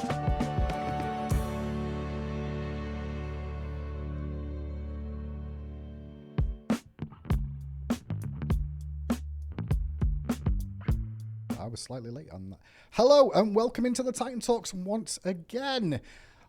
I was slightly late on that. Hello and welcome into the Titan Talks once again.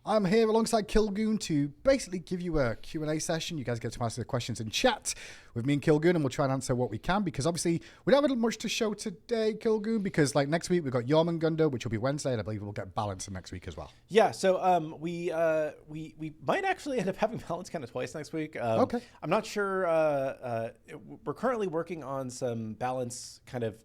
I'm here alongside Kilgoon to basically give you a Q&A session. You guys get to ask the questions in chat with me and Kilgoon, and we'll try and answer what we can, because obviously we don't have much to show today, Kilgoon, because like next week we've got Jormungandr, which will be Wednesday, and I believe we'll get Balance next week as well. Yeah, so we might actually end up having Balance kind of twice next week. Okay. I'm not sure. We're currently working on some Balance kind of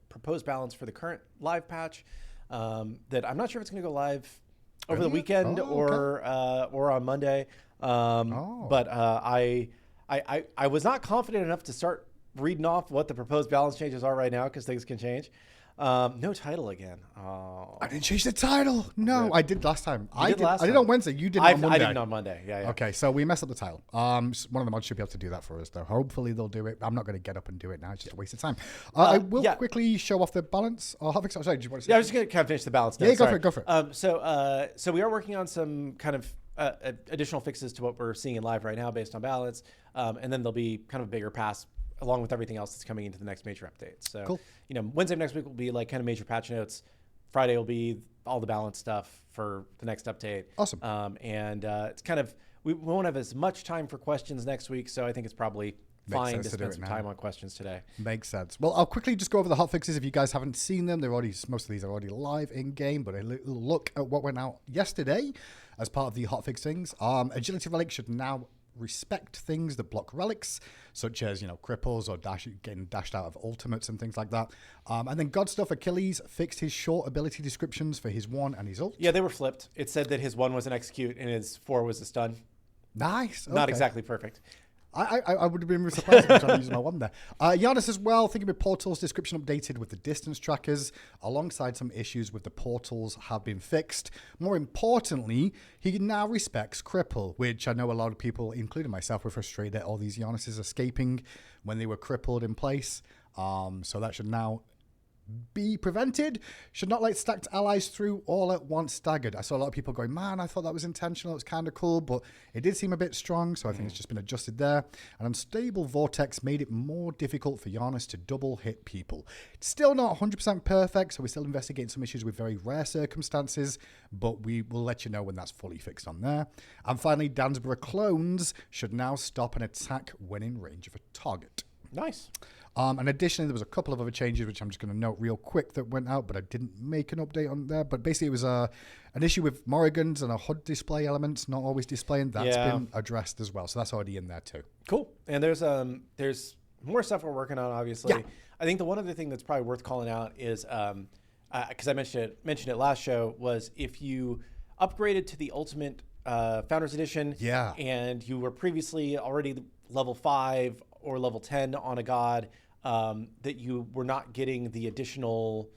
proposed Balance for the current live patch that I'm not sure if it's going to go live over the weekend or on Monday. But I was not confident enough to start reading off what the proposed balance changes are right now, because things can change. No title again. I didn't change the title. No, I did last time. I did on Wednesday. You did on Monday. I did on Monday. Yeah. Okay, so we messed up the title. One of the mods should be able to do that for us, though. Hopefully they'll do it. I'm not going to get up and do it now. It's just a waste of time. I will quickly show off the balance. Hotfixes. Sorry, did you want to say? Yeah, I was just going to kind of finish the balance. Yeah, go for it. So we are working on some kind of additional fixes to what we're seeing in live right now based on balance, and then there'll be kind of a bigger pass along with everything else that's coming into the next major update. So, cool. Wednesday next week will be like kind of major patch notes. Friday will be all the balance stuff for the next update. Awesome. It's kind of, we won't have as much time for questions next week, so I think it's probably fine to spend some time on questions today. Makes sense. Well, I'll quickly just go over the hotfixes. If you guys haven't seen them, most of these are already live in game, but a little look at what went out yesterday as part of the hotfix things. Agility Relic should now respect things that block relics, such as cripples or getting dashed out of ultimates and things like that. And then God Stuff Achilles fixed his short ability descriptions for his 1 and his ult. Yeah, they were flipped. It said that his 1 was an execute and his 4 was a stun. Nice. Not exactly perfect. I would have been really surprised if I tried to use my 1 there. Giannis as well, thinking with portals description updated with the distance trackers, alongside some issues with the portals have been fixed. More importantly, he now respects cripple, which I know a lot of people, including myself, were frustrated at all these Giannis's escaping when they were crippled in place. So that should now be prevented. Should not let stacked allies through all at once staggered. I saw a lot of people going, man, I thought that was intentional. It's kind of cool, but it did seem a bit strong, so I think it's just been adjusted there. An unstable vortex made it more difficult for Giannis to double hit people. It's still not 100% perfect, so we're still investigating some issues with very rare circumstances, but we will let you know when that's fully fixed on there. And finally, Dansborough clones should now stop an attack when in range of a target. Nice. And additionally, there was a couple of other changes, which I'm just going to note real quick, that went out, but I didn't make an update on there. But basically, it was an issue with Morrigan's and a HUD display elements not always displaying. That's been addressed as well. So that's already in there too. Cool. And there's more stuff we're working on, obviously. Yeah. I think the one other thing that's probably worth calling out is, because I mentioned it last show, was if you upgraded to the Ultimate Founders Edition and you were previously already level 5 or level 10 on a god, that you were not getting the additional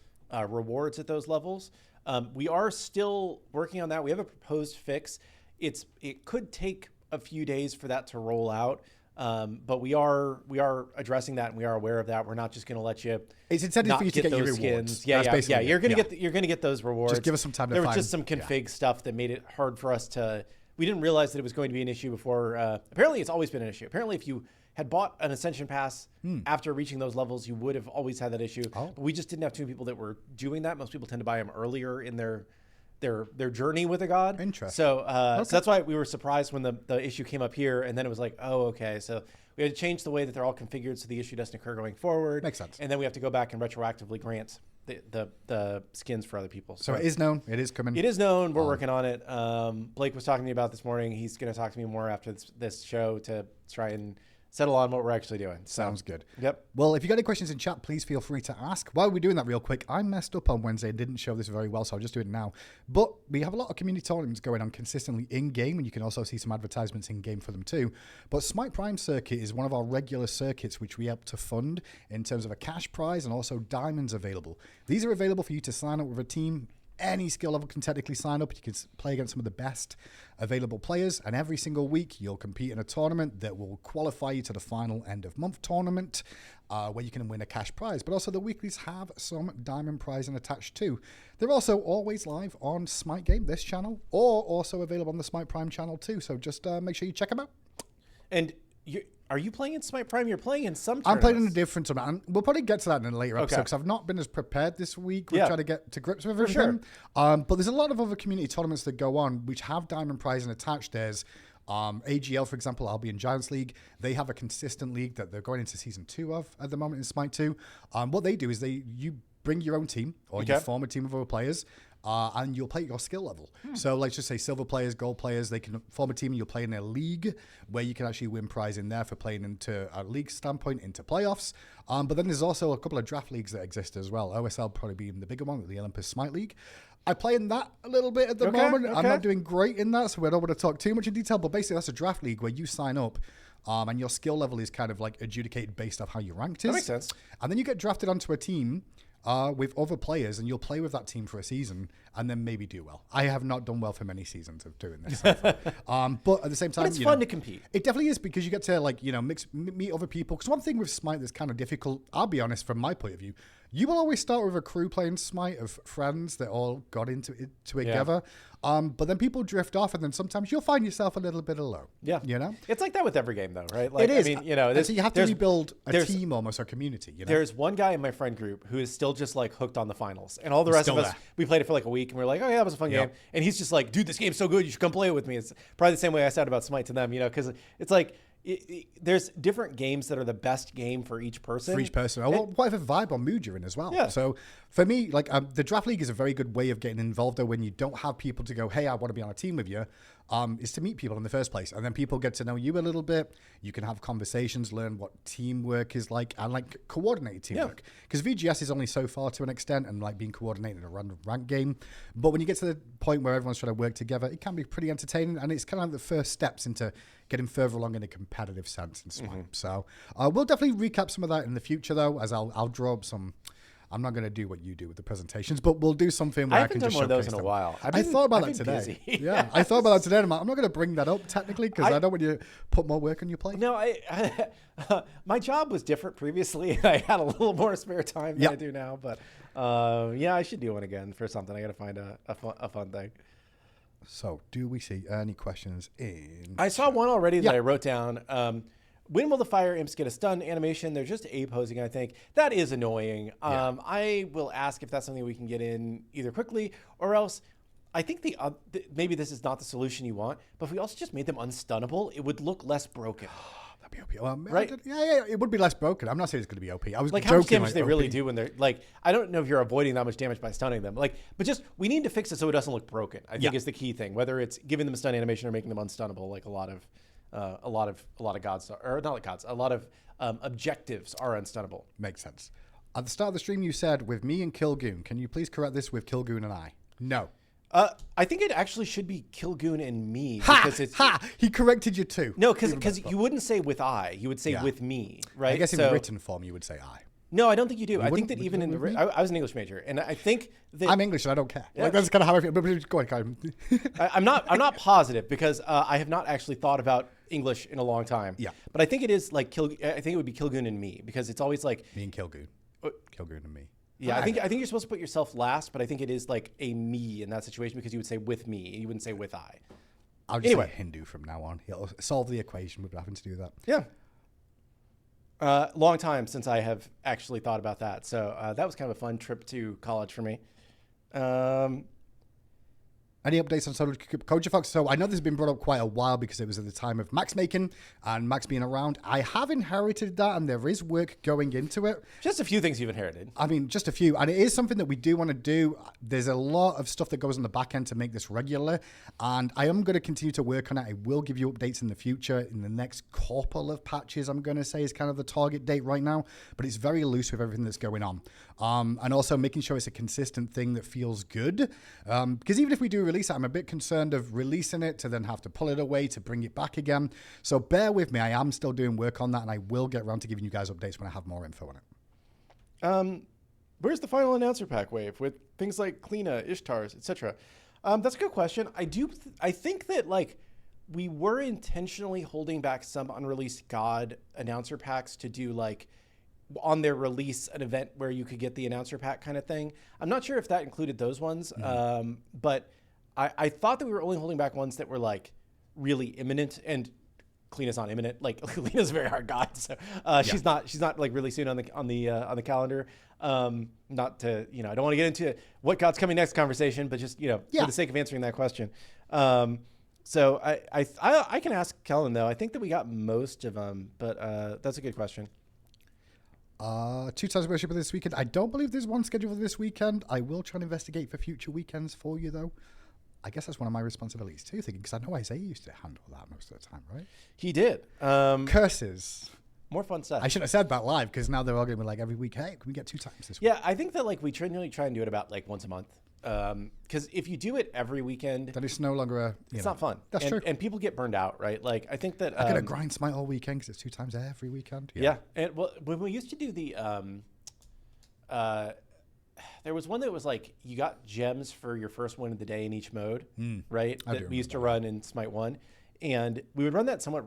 rewards at those levels. We are still working on that. We have a proposed fix. It could take a few days for that to roll out, but we are addressing that, and we are aware of that. We're not just going to let you. It's intended for you to get your rewards. Yeah. You're going to get those rewards. Just give us some time to find. There was just some config stuff that made it hard for us to. We didn't realize that it was going to be an issue before. Apparently, it's always been an issue. Apparently, if you had bought an Ascension Pass after reaching those levels, you would have always had that issue. But we just didn't have too many people that were doing that. Most people tend to buy them earlier in their journey with a god. Interesting. So that's why we were surprised when the issue came up here, and then it was like, oh, okay. So we had to change the way that they're all configured so the issue doesn't occur going forward. Makes sense. And then we have to go back and retroactively grant the skins for other people. So it is known. It is coming. It is known. We're working on it. Blake was talking to me about this morning. He's going to talk to me more after this show to try and settle on what we're actually doing. Sounds good. Yep. Well, if you got any questions in chat, please feel free to ask. While we're doing that real quick, I messed up on Wednesday and didn't show this very well, so I'll just do it now. But we have a lot of community tournaments going on consistently in-game, and you can also see some advertisements in-game for them too. But Smite Prime Circuit is one of our regular circuits which we help to fund in terms of a cash prize and also diamonds available. These are available for you to sign up with a team any skill level can technically sign up. You can play against some of the best available players, and every single week you'll compete in a tournament that will qualify you to the final end of month tournament, where you can win a cash prize. But also the weeklies have some diamond prizing attached too. They're also always live on Smite Game, this channel, or also available on the Smite Prime channel too. So just make sure you check them out. And are you playing in Smite Prime? You're playing in some tournaments. I'm playing in a different tournament. And we'll probably get to that in a later episode because I've not been as prepared this week. We're trying to get to grips with everything. Sure. But there's a lot of other community tournaments that go on which have diamond prizing attached. There's AGL, for example, Albion Giants League. They have a consistent league that they're going into season 2 of at the moment in Smite 2. What they do is you bring your own team or you form a team of other players. And you'll play at your skill level. So let's just say silver players, gold players, they can form a team and you'll play in a league where you can actually win prize in there for playing into a league standpoint into playoffs. But then there's also a couple of draft leagues that exist as well. OSL probably being the bigger one, the Olympus Smite League. I play in that a little bit at the moment. I'm not doing great in that, so I don't want to talk too much in detail. But basically, that's a draft league where you sign up and your skill level is kind of like adjudicated based off how your ranked is. That makes sense. And then you get drafted onto a team with other players, and you'll play with that team for a season and then maybe do well. I have not done well for many seasons of doing this so far. But at the same time, but it's fun to compete. It definitely is because you get to meet other people. Because one thing with Smite that's kind of difficult, I'll be honest, from my point of view, you will always start with a crew playing Smite of friends that all got into it together. But then people drift off, and then sometimes you'll find yourself a little bit alone. Yeah. It's like that with every game, though, right? Like, it is. I mean, so you have to rebuild a team almost, or community. There's one guy in my friend group who is still just like hooked on the finals. And all the rest of us, we played it for like a week, and we're like, oh, yeah, that was a fun game. And he's just like, dude, this game's so good. You should come play it with me. It's probably the same way I said about Smite to them, because it's like, there's different games that are the best game for each person. For each person. Or whatever vibe or mood you're in as well. Yeah. So for me, like the draft league is a very good way of getting involved, though, when you don't have people to go, hey, I want to be on a team with you, is to meet people in the first place. And then people get to know you a little bit. You can have conversations, learn what teamwork is like, and like coordinated teamwork. Because VGS is only so far to an extent, and like being coordinated in a random rank game. But when you get to the point where everyone's trying to work together, it can be pretty entertaining. And it's kind of like the first steps into getting further along in a competitive sense in Smite. So we'll definitely recap some of that in the future, though, as I'll draw up some. I'm not going to do what you do with the presentations, but we'll do something where I can just showcase them. I haven't done one of those in a while. I thought about that today. Yeah, I thought about that today. I'm not going to bring that up technically because I don't want you to put more work on your plate. No, my job was different previously. I had a little more spare time than I do now, but I should do one again for something. I got to find a fun thing. So, do we see any questions in? I saw one already that I wrote down. When will the fire imps get a stun animation? They're just A-posing, I think. That is annoying. I will ask if that's something we can get in either quickly or else. I think maybe this is not the solution you want, but if we also just made them unstunnable, it would look less broken. That'd be OP. Right? Yeah, it would be less broken. I'm not saying it's going to be OP. I was like, how much damage they really do when they're like, I don't know if you're avoiding that much damage by stunning them. Like, but just we need to fix it so it doesn't look broken. I think is the key thing. Whether it's giving them a stun animation or making them unstunnable, like a lot of gods or not like gods. A lot of objectives are unstunnable. Makes sense. At the start of the stream, you said with me and Kilgoon. Can you please correct this with Kilgoon and I? No. I think it actually should be Kilgoon and me because it's he corrected you too. No, because you wouldn't say with I, you would say with me, right? I guess in written form you would say I. No, I don't think you do. I think that even in the I was an English major, and I think that I'm English and I don't care. Yeah. Like, that's kind of how I feel. But go ahead, I'm not positive because I have not actually thought about English in a long time. Yeah, but I think it is like I think it would be Kilgoon and me because it's always like me and Kilgoon, Kilgoon and me. Yeah, I think you're supposed to put yourself last, but I think it is like a me in that situation because you would say with me, you wouldn't say with I. I'll just say Hindu from now on. He'll solve the equation without having to do that. Yeah. Long time since I have actually thought about that. So that was kind of a fun trip to college for me. Any updates on Solo Culture Fox? So I know this has been brought up quite a while because it was at the time of Max making and Max being around. I have inherited that and there is work going into it. Just a few things you've inherited. I mean, just a few. And it is something that we do want to do. There's a lot of stuff that goes on the back end to make this regular. And I am going to continue to work on it. I will give you updates in the future. In the next couple of patches, I'm going to say is kind of the target date right now. But it's very loose with everything that's going on. And also making sure it's a consistent thing that feels good. Because even if we do release it, I'm a bit concerned of releasing it to then have to pull it away to bring it back again. So bear with me. I am still doing work on that, and I will get around to giving you guys updates when I have more info on it. Where's the final announcer pack wave with things like Kleena, Ishtars, etc.? That's a good question. I think that like we were intentionally holding back some unreleased God announcer packs to do like on their release an event where you could get the announcer pack kind of thing. I'm not sure if that included those ones, but I thought that we were only holding back ones that were like really imminent, and Kleena's not imminent. Like Kleena's a very hard God, so she's not like really soon on the calendar. Not to I don't want to get into what God's coming next conversation, but just for the sake of answering that question. So I can ask Kellen though. I think that we got most of them, but that's a good question. 2 times worship this weekend. I don't believe there's one scheduled for this weekend. I will try and investigate for future weekends for you though. I guess that's one of my responsibilities too, thinking because I know Isaiah used to handle that most of the time, right? He did. Curses. More fun stuff. I shouldn't have said that live because now they're all going to be like every week, hey, can we get 2 times this week? Yeah, I think that like we generally try and do it about like once a month. Because if you do it every weekend, then it's no longer it's not fun. That's true. And people get burned out, right? Like I think that I gotta grind Smite all weekend because it's 2 times every weekend. Yeah. And well, when we used to do the there was one that was like you got gems for your first win of the day in each mode, right? That we used to run in Smite 1. And we would run that somewhat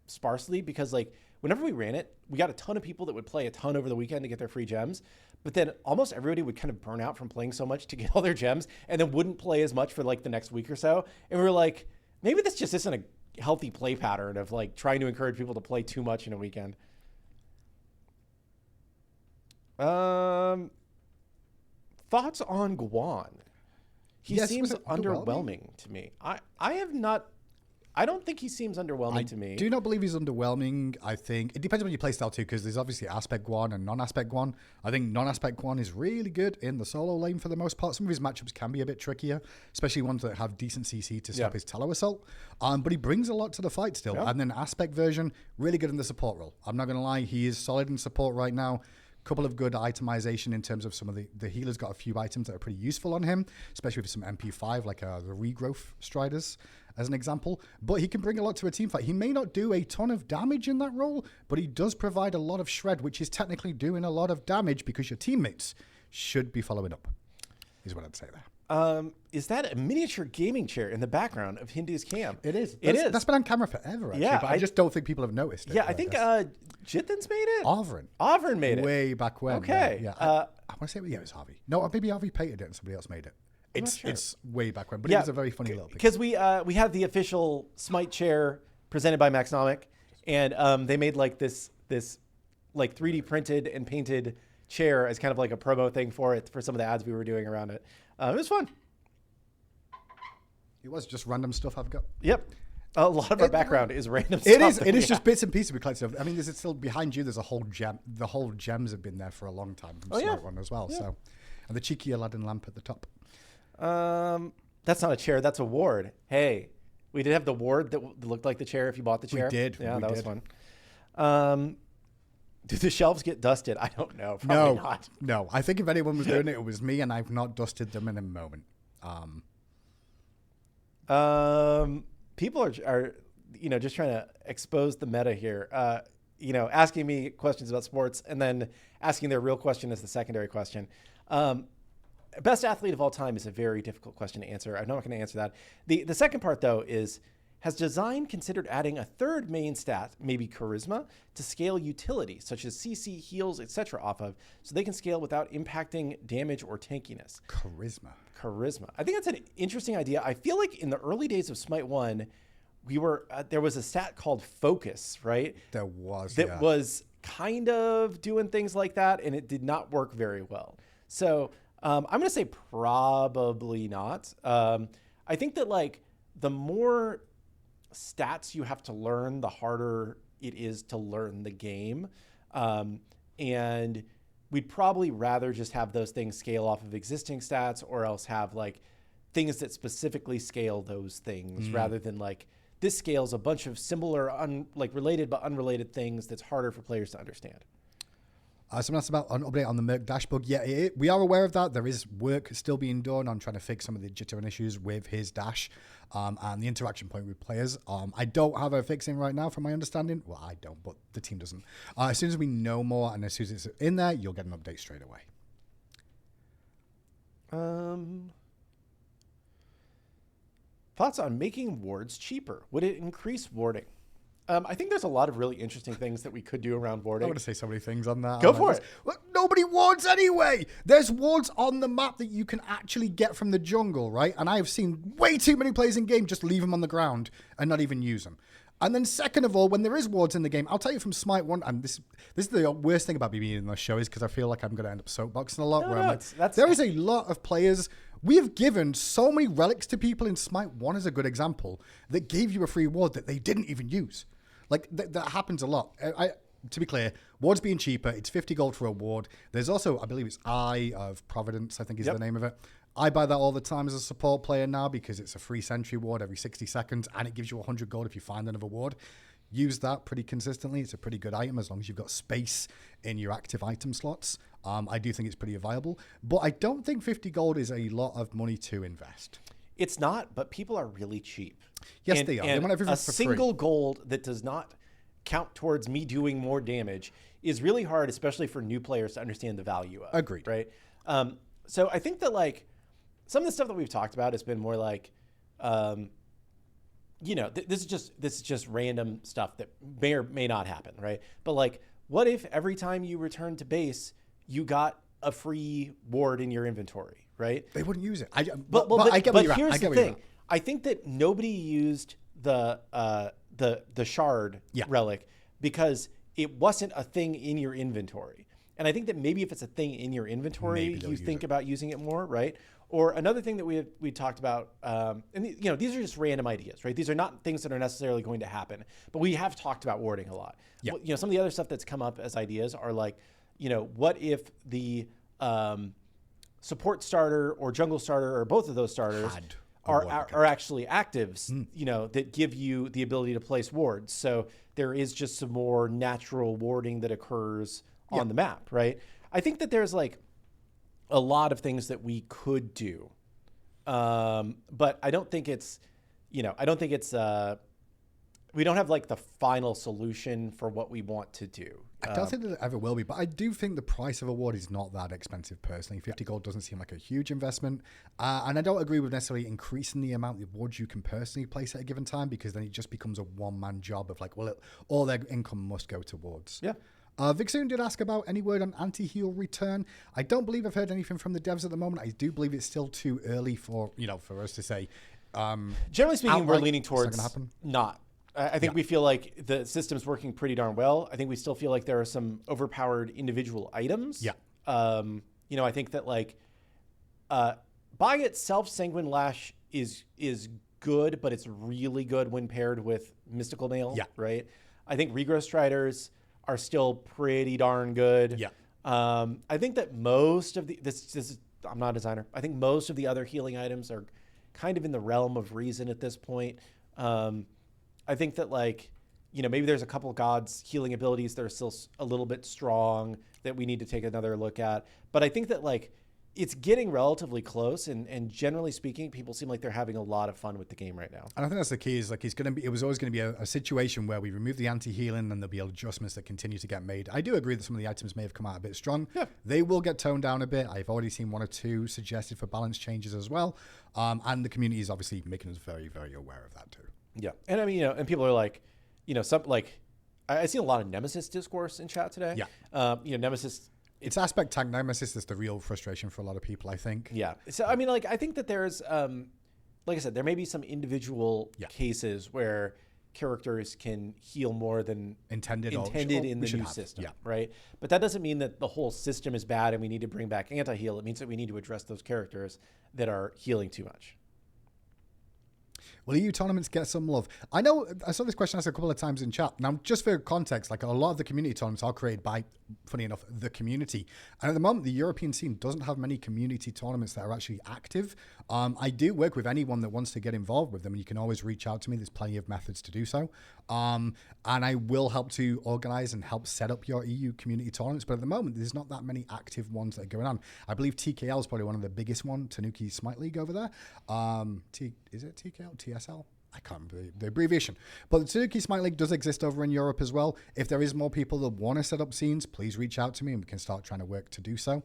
sparsely because like whenever we ran it, we got a ton of people that would play a ton over the weekend to get their free gems. But then almost everybody would kind of burn out from playing so much to get all their gems and then wouldn't play as much for like the next week or so. And we were like, maybe this just isn't a healthy play pattern of like trying to encourage people to play too much in a weekend. Thoughts on Guan? He seems underwhelming to me. I don't think he seems underwhelming to me. I do not believe he's underwhelming. I think it depends on your playstyle too, because there's obviously aspect Guan and non-aspect Guan. I think non-aspect Guan is really good in the solo lane for the most part. Some of his matchups can be a bit trickier, especially ones that have decent CC to stop his Tallow Assault. But he brings a lot to the fight still. And then aspect version, really good in the support role. I'm not going to lie, he is solid in support right now. Couple of good itemization in terms of some of the healers got a few items that are pretty useful on him, especially with some MP5 like the regrowth striders as an example. But he can bring a lot to a team fight. He may not do a ton of damage in that role, but he does provide a lot of shred, which is technically doing a lot of damage because your teammates should be following up, is what I'd say there. Is that a miniature gaming chair in the background of Hindu's cam? It is. That's been on camera forever, actually. Yeah, but I just don't think people have noticed it. Yeah, I think Jithin's made it. Avrin made it. Way back when. Okay. Yeah. I want to say, it was Harvey. No, maybe Harvey painted it and somebody else made it. It's way back when, but it was a very funny little picture. Because we have the official Smite chair presented by Maxnomic, and they made like this like 3D printed and painted chair as kind of like a promo thing for it for some of the ads we were doing around it. It was fun. It was just random stuff I've got. Yep. A lot of our background is random stuff. It is just bits and pieces we collected. I mean, there's still behind you, there's a whole gem. The whole gems have been there for a long time from Smite 1 as well. Yeah. So, and the cheeky Aladdin lamp at the top. That's not a chair. That's a ward. Hey, we did have the ward that looked like the chair if you bought the chair. We did. Yeah, that was fun. Do the shelves get dusted? I don't know. Probably not. No. I think if anyone was doing it, it was me, and I've not dusted them in a moment. People are just trying to expose the meta here. Asking me questions about sports and then asking their real question as the secondary question. Best athlete of all time is a very difficult question to answer. I'm not going to answer that. The second part, though, is has design considered adding a third main stat, maybe charisma, to scale utility, such as CC, heals, etc. off of, so they can scale without impacting damage or tankiness? Charisma. I think that's an interesting idea. I feel like in the early days of Smite 1, there was a stat called Focus, right? There was. That was kind of doing things like that, and it did not work very well. So I'm going to say probably not. I think that like the more stats you have to learn, the harder it is to learn the game. And we'd probably rather just have those things scale off of existing stats, or else have like things that specifically scale those things rather than like this scales a bunch of similar, related but unrelated things that's harder for players to understand. Someone asked about an update on the Merc dash bug. Yeah, we are aware of that. There is work still being done on trying to fix some of the jitter and issues with his dash and the interaction point with players. I don't have a fix in right now from my understanding. Well, I don't, but the team doesn't. As soon as we know more and as soon as it's in there, you'll get an update straight away. Thoughts on making wards cheaper? Would it increase warding? I think there's a lot of really interesting things that we could do around I warding. want to say so many things on that. Go for it. Look, nobody wards anyway. There's wards on the map that you can actually get from the jungle, right? And I have seen way too many players in game just leave them on the ground and not even use them. And then second of all, when there is wards in the game, I'll tell you from Smite 1, and this is the worst thing about me being in this show is because I feel like I'm going to end up soapboxing a lot. There is a lot of players. We have given so many relics to people in Smite 1 as a good example that gave you a free ward that they didn't even use. Like, that happens a lot. To be clear, wards being cheaper, it's 50 gold for a ward. There's also, I believe it's Eye of Providence, I think is the name of it. I buy that all the time as a support player now because it's a free sentry ward every 60 seconds and it gives you 100 gold if you find another ward. Use that pretty consistently. It's a pretty good item as long as you've got space in your active item slots. I do think it's pretty viable, but I don't think 50 gold is a lot of money to invest. It's not, but people are really cheap. Yes, they are. They want everything for free. A single gold that does not count towards me doing more damage is really hard, especially for new players to understand the value of. Agreed. Right? So I think that, like, some of the stuff that we've talked about has been more like, this is just random stuff that may or may not happen, right? But, like, what if every time you return to base, you got a free ward in your inventory, right? They wouldn't use it. I get but what you're here's at. the thing. I think that nobody used the shard relic because it wasn't a thing in your inventory. And I think that maybe if it's a thing in your inventory, you think about using it more, right? Or another thing that we talked about, these are just random ideas, right? These are not things that are necessarily going to happen, but we have talked about warding a lot. Yeah. Well, some of the other stuff that's come up as ideas are like, what if the support starter or jungle starter or both of those starters are actually actives, that give you the ability to place wards. So there is just some more natural warding that occurs on the map, right? I think that there's like a lot of things that we could do. But I don't think it's, we don't have like the final solution for what we want to do. I don't think that it ever will be, but I do think the price of a ward is not that expensive personally. 50 gold doesn't seem like a huge investment. And I don't agree with necessarily increasing the amount of wards you can personally place at a given time because then it just becomes a one-man job of like, all their income must go towards. Yeah. Vixen did ask about any word on anti-heal return. I don't believe I've heard anything from the devs at the moment. I do believe it's still too early for us to say. Generally speaking, we're leaning towards not. I think we feel like the system's working pretty darn well. I think we still feel like there are some overpowered individual items. Yeah. I think that like by itself, Sanguine Lash is good, but it's really good when paired with Mystical Nail. Yeah. Right. I think Regrowth Striders are still pretty darn good. Yeah. I think that most of this is, I'm not a designer. I think most of the other healing items are kind of in the realm of reason at this point. I think that maybe there's a couple of gods healing abilities that are still a little bit strong that we need to take another look at. But I think that it's getting relatively close, and generally speaking, people seem like they're having a lot of fun with the game right now. And I think that's the key. Is it was always going to be a situation where we remove the anti-healing, and there'll be adjustments that continue to get made. I do agree that some of the items may have come out a bit strong. Yeah. They will get toned down a bit. I've already seen one or two suggested for balance changes as well. And the community is obviously making us very, very aware of that too. Yeah, and I mean, and people are like, I see a lot of Nemesis discourse in chat today. Yeah. Nemesis. It's aspect tank Nemesis is the real frustration for a lot of people, I think. Yeah. So, I mean, I think that there's, like I said, there may be some individual cases where characters can heal more than intended in the new system, right? But that doesn't mean that the whole system is bad and we need to bring back anti-heal. It means that we need to address those characters that are healing too much. Will EU tournaments get some love? I know I saw this question asked a couple of times in chat. Now, just for context, a lot of the community tournaments are created by, funny enough, the community. And at the moment, the European scene doesn't have many community tournaments that are actually active. I do work with anyone that wants to get involved with them, and you can always reach out to me. There's plenty of methods to do so. And I will help to organize and help set up your EU community tournaments. But at the moment, there's not that many active ones that are going on. I believe TKL is probably one of the biggest one, Tanuki Smite League over there. Is it TKL? TSL? I can't remember the abbreviation. But the Turkey Smite League does exist over in Europe as well. If there is more people that want to set up scenes, please reach out to me and we can start trying to work to do so.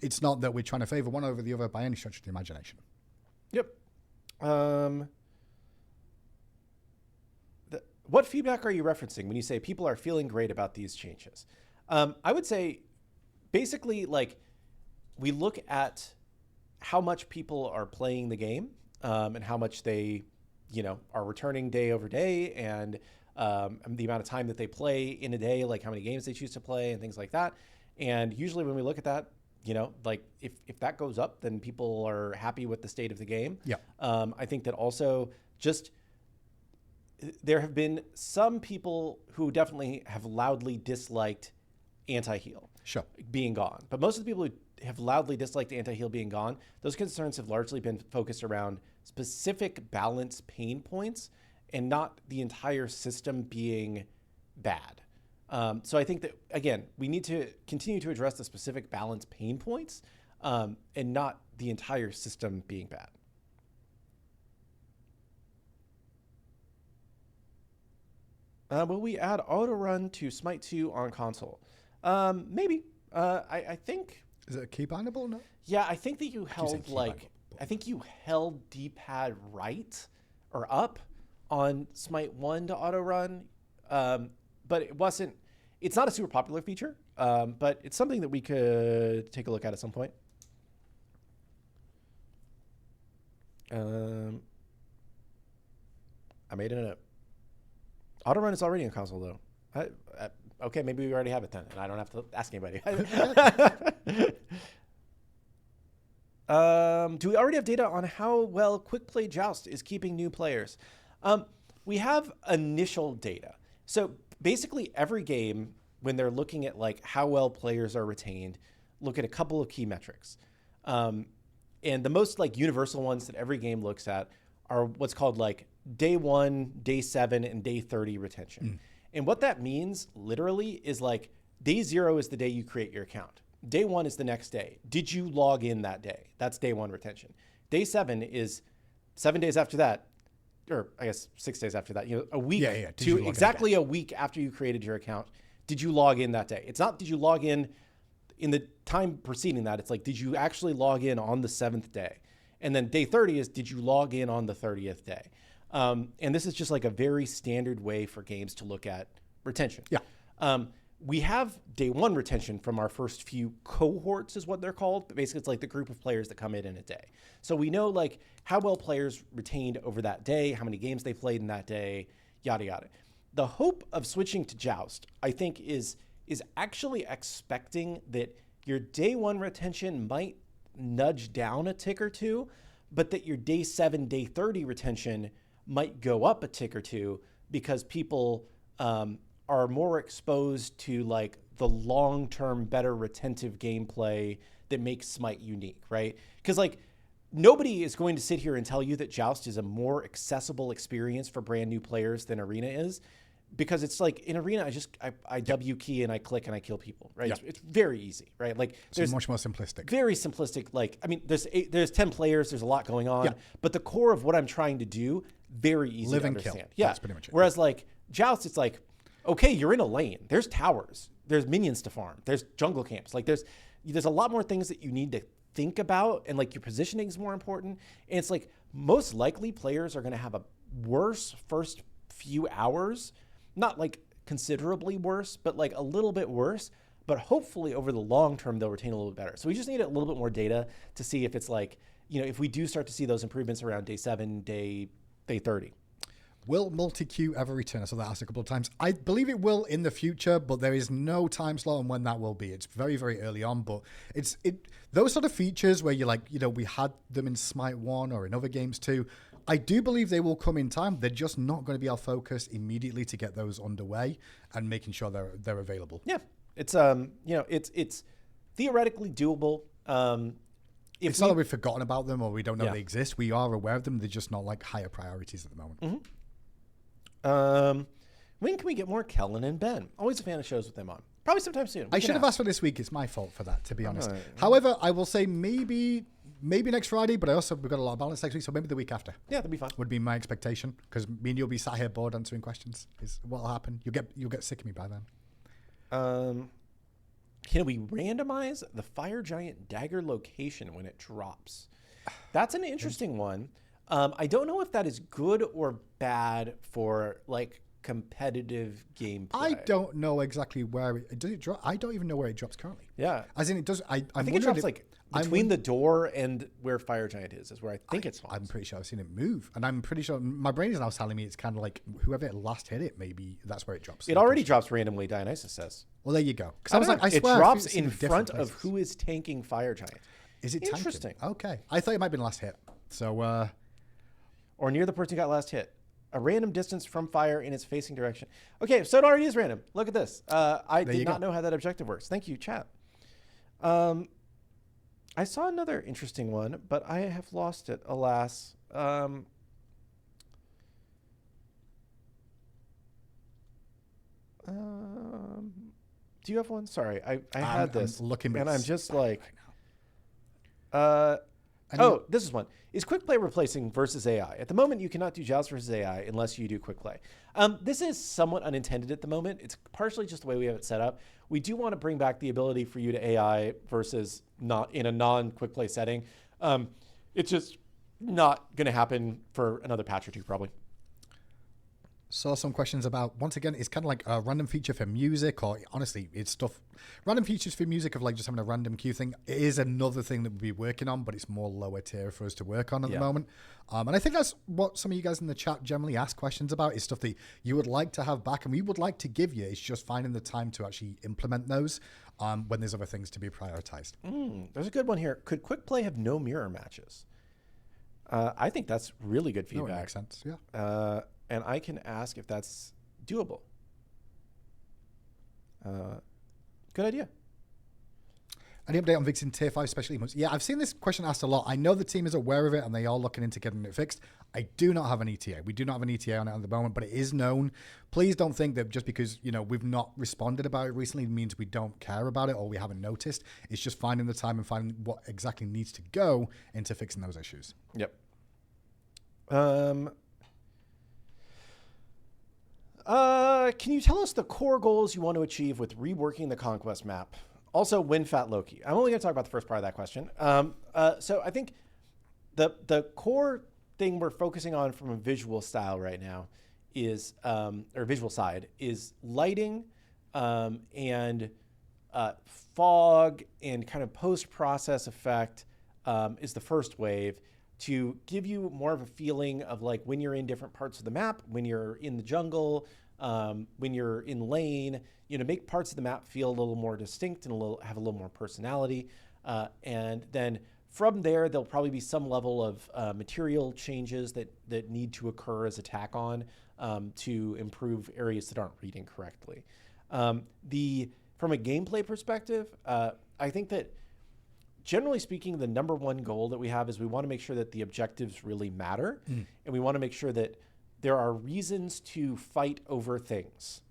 It's not that we're trying to favor one over the other by any stretch of the imagination. Yep. What feedback are you referencing when you say people are feeling great about these changes? I would say basically like we look at how much people are playing the game and how much they, are returning day over day and the amount of time that they play in a day, like how many games they choose to play and things like that. And usually when we look at that, like if that goes up, then people are happy with the state of the game. Yeah. I think that also just there have been some people who definitely have loudly disliked anti-heal being gone. But most of the people who have loudly disliked anti-heal being gone, those concerns have largely been focused around specific balance pain points and not the entire system being bad. So I think that, again, we need to continue to address the specific balance pain points and not the entire system being bad. Will we add auto run to Smite 2 on console? Maybe. I think. Is it a key bindable? No. Yeah, I think that you held I think you held D-pad right or up on Smite 1 to auto run, but it wasn't. It's not a super popular feature, but it's something that we could take a look at some point. I made it a. Autorun is already on console, though. Okay, maybe we already have it then, and I don't have to ask anybody. Do we already have data on how well Quick Play Joust is keeping new players? We have initial data. So basically every game, when they're looking at like how well players are retained, look at a couple of key metrics. And the most like universal ones that every game looks at are what's called like day 1, day 7, and day 30 retention. And what that means literally is like day 0 is the day you create your account. Day 1 is the next day. Did you log in that day? That's day 1 retention. Day 7 is 7 days after that, or I guess 6 days after that, a week to exactly a week after you created your account. Did you log in that day? It's not did you log in the time preceding that. It's like, did you actually log in on the 7th day? And then day 30 is, did you log in on the 30th day? And this is just like a very standard way for games to look at retention. Yeah. We have day 1 retention from our first few cohorts is what they're called. But basically it's like the group of players that come in a day. So we know like how well players retained over that day, how many games they played in that day, yada, yada. The hope of switching to Joust, I think, is actually expecting that your day 1 retention might nudge down a tick or two, but that your day 7, day 30 retention might go up a tick or two because people are more exposed to like the long-term better retentive gameplay that makes Smite unique, right? Because like nobody is going to sit here and tell you that Joust is a more accessible experience for brand new players than Arena is, because it's like in Arena, I W key and I click and I kill people, right? Yeah. It's very easy, right? Like it's much more simplistic. Very simplistic. Like, I mean, there's 10 players, there's a lot going on, but the core of what I'm trying to do, very easy to understand. Kill. Yeah. That's pretty much it. Whereas like Joust, it's like, okay, you're in a lane. There's towers. There's minions to farm. There's jungle camps. Like there's a lot more things that you need to think about, and like your positioning is more important. And it's like most likely players are going to have a worse first few hours, not like considerably worse, but like a little bit worse. But hopefully over the long term, they'll retain a little bit better. So we just need a little bit more data to see if it's like, if we do start to see those improvements around day 7, day 30. Will multi-queue ever return? I saw that asked a couple of times. I believe it will in the future, but there is no time slot on when that will be. It's very, very early on, but those sort of features where you're like, we had them in Smite 1 or in other games too. I do believe they will come in time. They're just not going to be our focus immediately to get those underway and making sure they're available. Yeah, it's it's theoretically doable. It's not that we've forgotten about them or we don't know they exist. We are aware of them. They're just not like higher priorities at the moment. Mm-hmm. When can we get more Kellen and Ben? Always a fan of shows with them on. Probably sometime soon. I should have asked for this week. It's my fault for that, to be honest. However, I will say maybe maybe next Friday, but we've got a lot of balance next week, so maybe the week after. Yeah, that'd be fun. Would be my expectation, because me and you'll be sat here bored answering questions. Is what'll happen. You'll get sick of me by then. Can we randomize the fire giant dagger location when it drops? That's an interesting one. I don't know if that is good or bad for like competitive gameplay. I don't know exactly where it does. It drop. I don't even know where it drops currently. Yeah, as in it does. I think it drops like between the door and where fire giant is where I think it's. I'm pretty sure I've seen it move, and I'm pretty sure my brain is now telling me it's kind of like whoever last hit it. Maybe that's where it drops. It already drops randomly. Dionysus says. Well, there you go. Because I was like, I it swear drops in front of who is tanking fire giant. Is it interesting? Tanking? Okay, I thought it might have been last hit. So, or near the person who got last hit. A random distance from fire in its facing direction. Okay, so it already is random. Look at this. I did not know how that objective works. Thank you, chat. I saw another interesting one, but I have lost it, alas. Do you have one? Sorry, I had this. I'm looking and I'm just like... Right this is one. Is quick play replacing versus AI? At the moment, you cannot do Joust versus AI unless you do quick play. This is somewhat unintended at the moment. It's partially just the way we have it set up. We do want to bring back the ability for you to AI versus not in a non-quick play setting. It's just not going to happen for another patch or two, probably. Saw some questions about, once again, it's kind of like a random feature for music, or honestly, it's stuff, random features for music of like just having a random queue thing. It is another thing that we'll be working on, but it's more lower tier for us to work on at the moment. And I think that's what some of you guys in the chat generally ask questions about, is stuff that you would like to have back and we would like to give you. It's just finding the time to actually implement those when there's other things to be prioritized. There's a good one here. Could quick play have no mirror matches? I think that's really good feedback. No, it makes sense, yeah. And I can ask if that's doable. Good idea. Any update on Vixen Tier 5 special emotes? Yeah, I've seen this question asked a lot. I know the team is aware of it and they are looking into getting it fixed. I do not have an ETA. We do not have an ETA on it at the moment, but it is known. Please don't think that just because, we've not responded about it recently means we don't care about it or we haven't noticed. It's just finding the time and finding what exactly needs to go into fixing those issues. Yep. Can you tell us the core goals you want to achieve with reworking the Conquest map? Also, win Fat Loki. I'm only going to talk about the first part of that question. So I think the core thing we're focusing on from a visual style right now is, or visual side, is lighting and fog and kind of post-process effect is the first wave, to give you more of a feeling of like when you're in different parts of the map, when you're in the jungle, when you're in lane, make parts of the map feel a little more distinct and have a little more personality. And then from there, there'll probably be some level of material changes that need to occur as a tack on to improve areas that aren't reading correctly. From a gameplay perspective, I think that generally speaking, the number one goal that we have is we want to make sure that the objectives really matter. And we want to make sure that there are reasons to fight over things.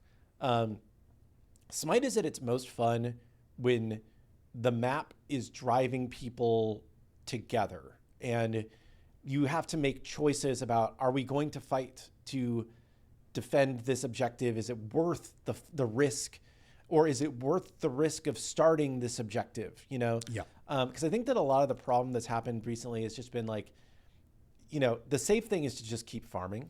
Smite is at its most fun when the map is driving people together. And you have to make choices about, are we going to fight to defend this objective? Is it worth the risk? Or is it worth the risk of starting this objective, Yeah. Because I think that a lot of the problem that's happened recently has just been like, the safe thing is to just keep farming.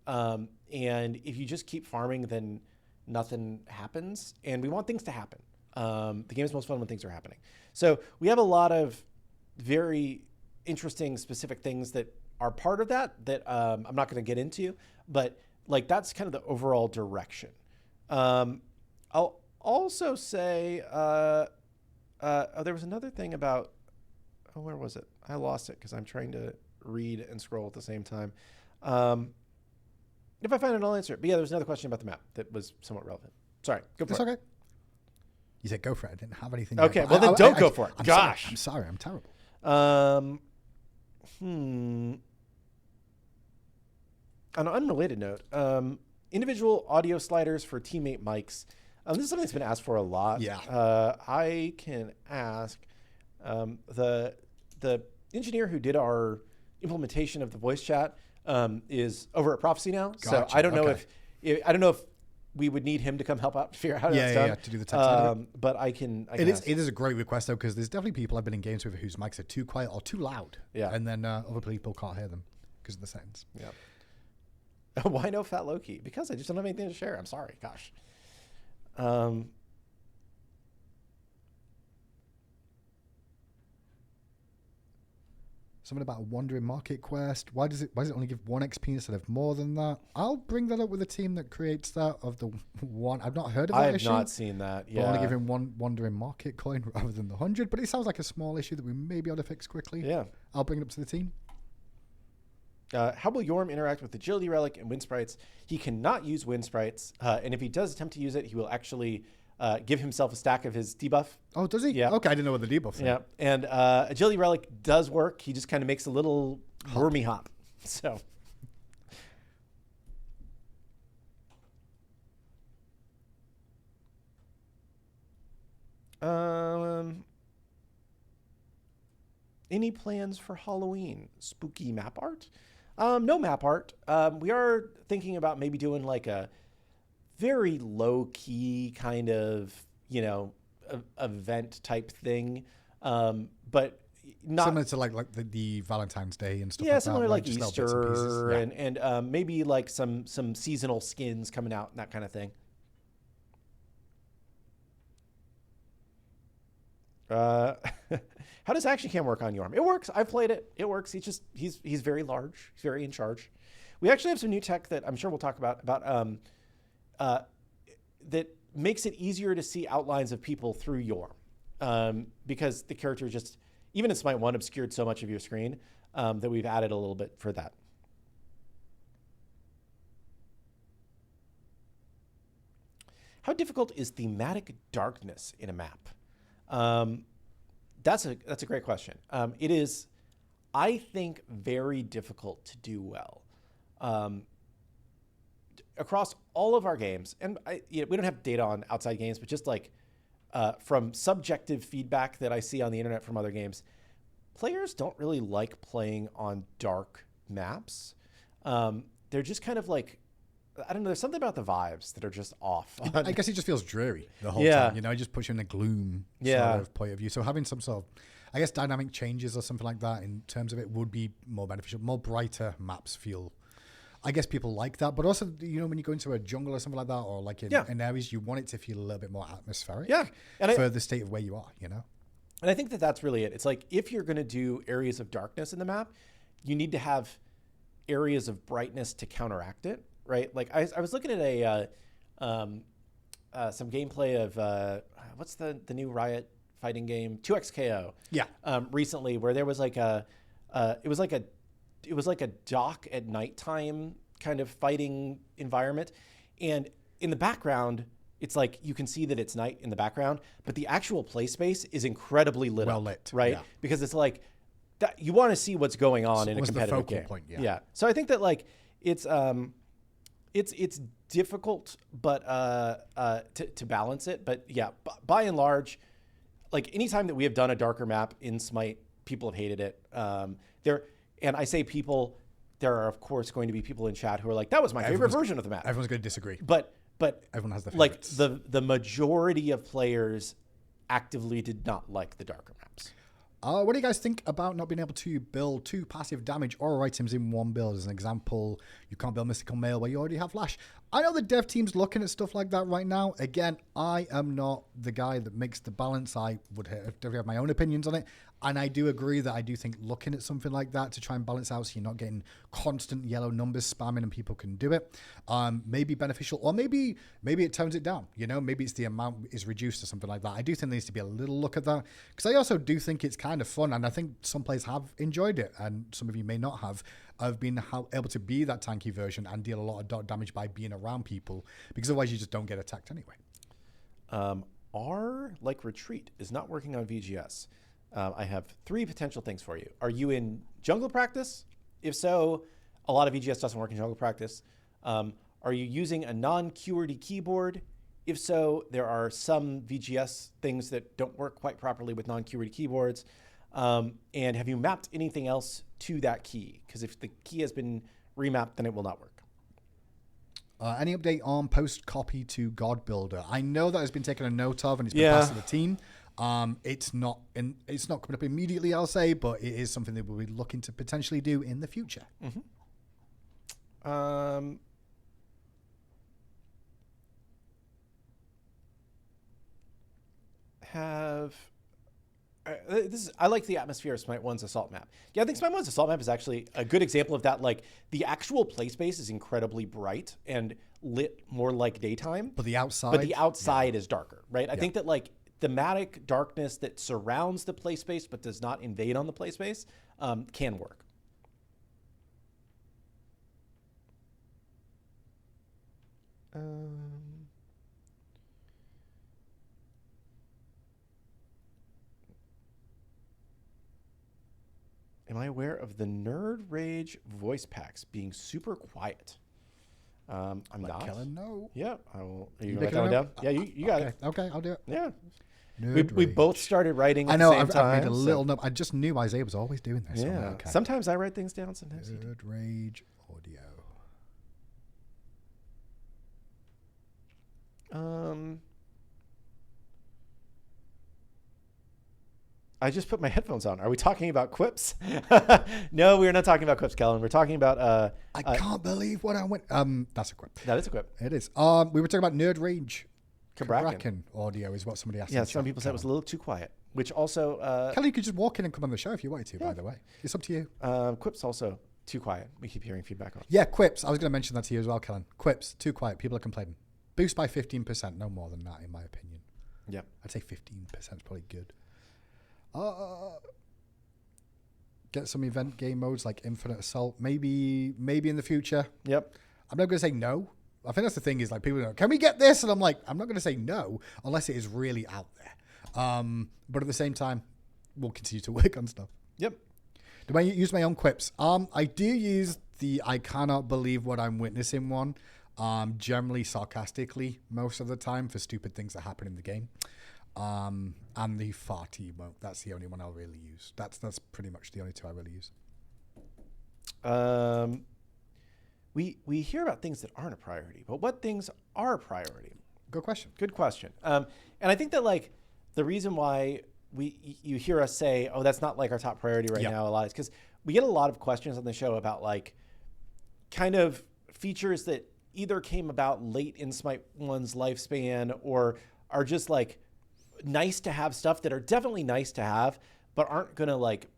And if you just keep farming, then nothing happens. And we want things to happen. The game is most fun when things are happening. So we have a lot of very interesting, specific things that are part of that I'm not going to get into. But like that's kind of the overall direction. I'll also say, there was another thing about, where was it? I lost it because I'm trying to read and scroll at the same time. If I find it, I'll answer it. But yeah, there was another question about the map that was somewhat relevant. Sorry, go for it. It's okay. You said go for it. I didn't have anything. Okay, well then don't go for it. Gosh. I'm sorry. I'm terrible. On an unrelated note, individual audio sliders for teammate mics. This is something that's been asked for a lot. Yeah. I can ask the engineer who did our implementation of the voice chat is over at Prophecy now. Gotcha. So I don't know Okay. if we would need him to come help out to figure out how that's done. To do the tech side of it. But I can It is a great request though, because there's definitely people I've been in games with whose mics are too quiet or too loud. Yeah. And then other people can't hear them because of the settings. Yeah. Why no Fat Loki? Because I just don't have anything to share. I'm sorry. Gosh. Something about a wandering market quest. Why does it only give 1 XP instead of more than that? I'll bring that up with the team that creates that of the one. I've not heard of that I have issue. not seen that. Yeah. But only giving 1 wandering market coin rather than the 100. But it sounds like a small issue that we may be able to fix quickly. Yeah. I'll bring it up to the team. How will Yorm interact with Agility Relic and Wind Sprites? He cannot use Wind Sprites. And if he does attempt to use it, he will actually give himself a stack of his debuff. Oh, does he? Yeah. Okay, I didn't know what the debuff thing. Yeah. And Agility Relic does work. He just kind of makes a little wormy hop. So. Any plans for Halloween? Spooky map art? No map art. We are thinking about maybe doing like a very low key kind of, event type thing. But not similar to like the Valentine's Day and stuff yeah, like that. similar like just little bits and pieces. Easter Yeah. and maybe like some seasonal skins coming out and that kind of thing. How does Action Cam work on Yorm? It works. I've played it. It works. He's very large. He's very in charge. We actually have some new tech that I'm sure we'll talk about that makes it easier to see outlines of people through Yorm, because the character just, even in Smite 1, obscured so much of your screen that we've added a little bit for that. How difficult is thematic darkness in a map? That's a great question. It is, I think, very difficult to do well. Across all of our games, and we don't have data on outside games, but just like from subjective feedback that I see on the internet from other games, players don't really like playing on dark maps. They're just kind of like, I don't know, there's something about the vibes that are just off. I guess it just feels dreary the whole Yeah. time. It just puts you in the gloom Yeah. sort of point of view. So having some sort of, I guess, dynamic changes or something like that in terms of it would be more beneficial. More brighter maps feel, I guess people like that. But also, when you go into a jungle or something like that, or like in areas, you want it to feel a little bit more atmospheric. Yeah. And for the state of where you are, And I think that that's really it. It's like, if you're going to do areas of darkness in the map, you need to have areas of brightness to counteract it, right? Like I was looking at some gameplay of what's the new Riot fighting game, 2XKO. Yeah. Recently, where there was like it was like a dock at nighttime kind of fighting environment, and in the background, it's like you can see that it's night in the background, but the actual play space is incredibly lit Well up, lit, right? yeah. Because it's like that you want to see what's going on in a almost the competitive focal game. point, yeah. Yeah. So I think that like it's difficult, but to balance it. But yeah, by and large, like anytime that we have done a darker map in Smite, people have hated it. And I say people, there are of course going to be people in chat who are like, that was my favorite version of the map. Everyone's going to disagree. But everyone has their like favorites. the majority of players actively did not like the darker maps. What do you guys think about not being able to build 2 passive damage or items in one build? As an example, you can't build Mystical Mail where you already have Flash. I know the dev team's looking at stuff like that right now. Again, I am not the guy that makes the balance. I would have my own opinions on it. And I do agree that I do think looking at something like that to try and balance out so you're not getting constant yellow numbers spamming and people can do it, may be beneficial. Or maybe it tones it down. Maybe it's the amount is reduced or something like that. I do think there needs to be a little look at that, because I also do think it's kind of fun, and I think some players have enjoyed it, and some of you may not have been able to be that tanky version and deal a lot of dot damage by being around people, because otherwise you just don't get attacked anyway. R like Retreat is not working on VGS. I have 3 potential things for you. Are you in jungle practice? If so, a lot of VGS doesn't work in jungle practice. Are you using a non-QWERTY keyboard? If so, there are some VGS things that don't work quite properly with non-QWERTY keyboards. And have you mapped anything else to that key? Because if the key has been remapped, then it will not work. Any update on post copy to God Builder? I know that has been taken a note of and it's been passed to the team. It's not coming up immediately, I'll say, but it is something that we'll be looking to potentially do in the future. I like the atmosphere of Smite 1's Assault map. Yeah, I think Smite 1's Assault map is actually a good example of that. Like, the actual play space is incredibly bright and lit more like daytime. But the outside is darker, right? I think that, like, thematic darkness that surrounds the play space but does not invade on the play space can work. Am I aware of the Nerd Rage voice packs being super quiet? I'm not. Kellen, no. Yeah, I will. Are you going to write that one down? Yeah, you got it. Okay, I'll do it. Yeah. We both started writing at the same time. I made a little note. I just knew Isaiah was always doing this. Yeah. Okay. Sometimes I write things down. Sometimes Nerd Rage audio. I just put my headphones on. Are we talking about quips? No, we're not talking about quips, Kellen. We're talking about... I can't believe what I went... That's a quip. That is a quip. It is. We were talking about Nerd Rage. Cabrakan audio is what somebody asked. Yeah, some people said it was a little too quiet, which also... Kelly, you could just walk in and come on the show if you wanted to, by the way. It's up to you. Quips also too quiet. We keep hearing feedback on. Yeah, quips. I was going to mention that to you as well, Kellen. Quips, too quiet. People are complaining. Boost by 15%. No more than that, in my opinion. Yeah. I'd say 15% is probably good. Get some event game modes like Infinite Assault. Maybe in the future. Yep. I'm not going to say no. I think that's the thing is like people go, can we get this? And I'm like, I'm not going to say no unless it is really out there. But at the same time, we'll continue to work on stuff. Yep. Do I use my own quips? I do use the I cannot believe what I'm witnessing one. Generally sarcastically most of the time for stupid things that happen in the game. And the farty emote. That's the only one I'll really use. That's pretty much the only two I really use. We hear about things that aren't a priority, but what things are a priority? Good question. Good question. And I think that like the reason why you hear us say, oh, that's not like our top priority right now a lot is because we get a lot of questions on the show about like kind of features that either came about late in Smite 1's lifespan or are just like nice to have stuff that are definitely nice to have, but aren't going to like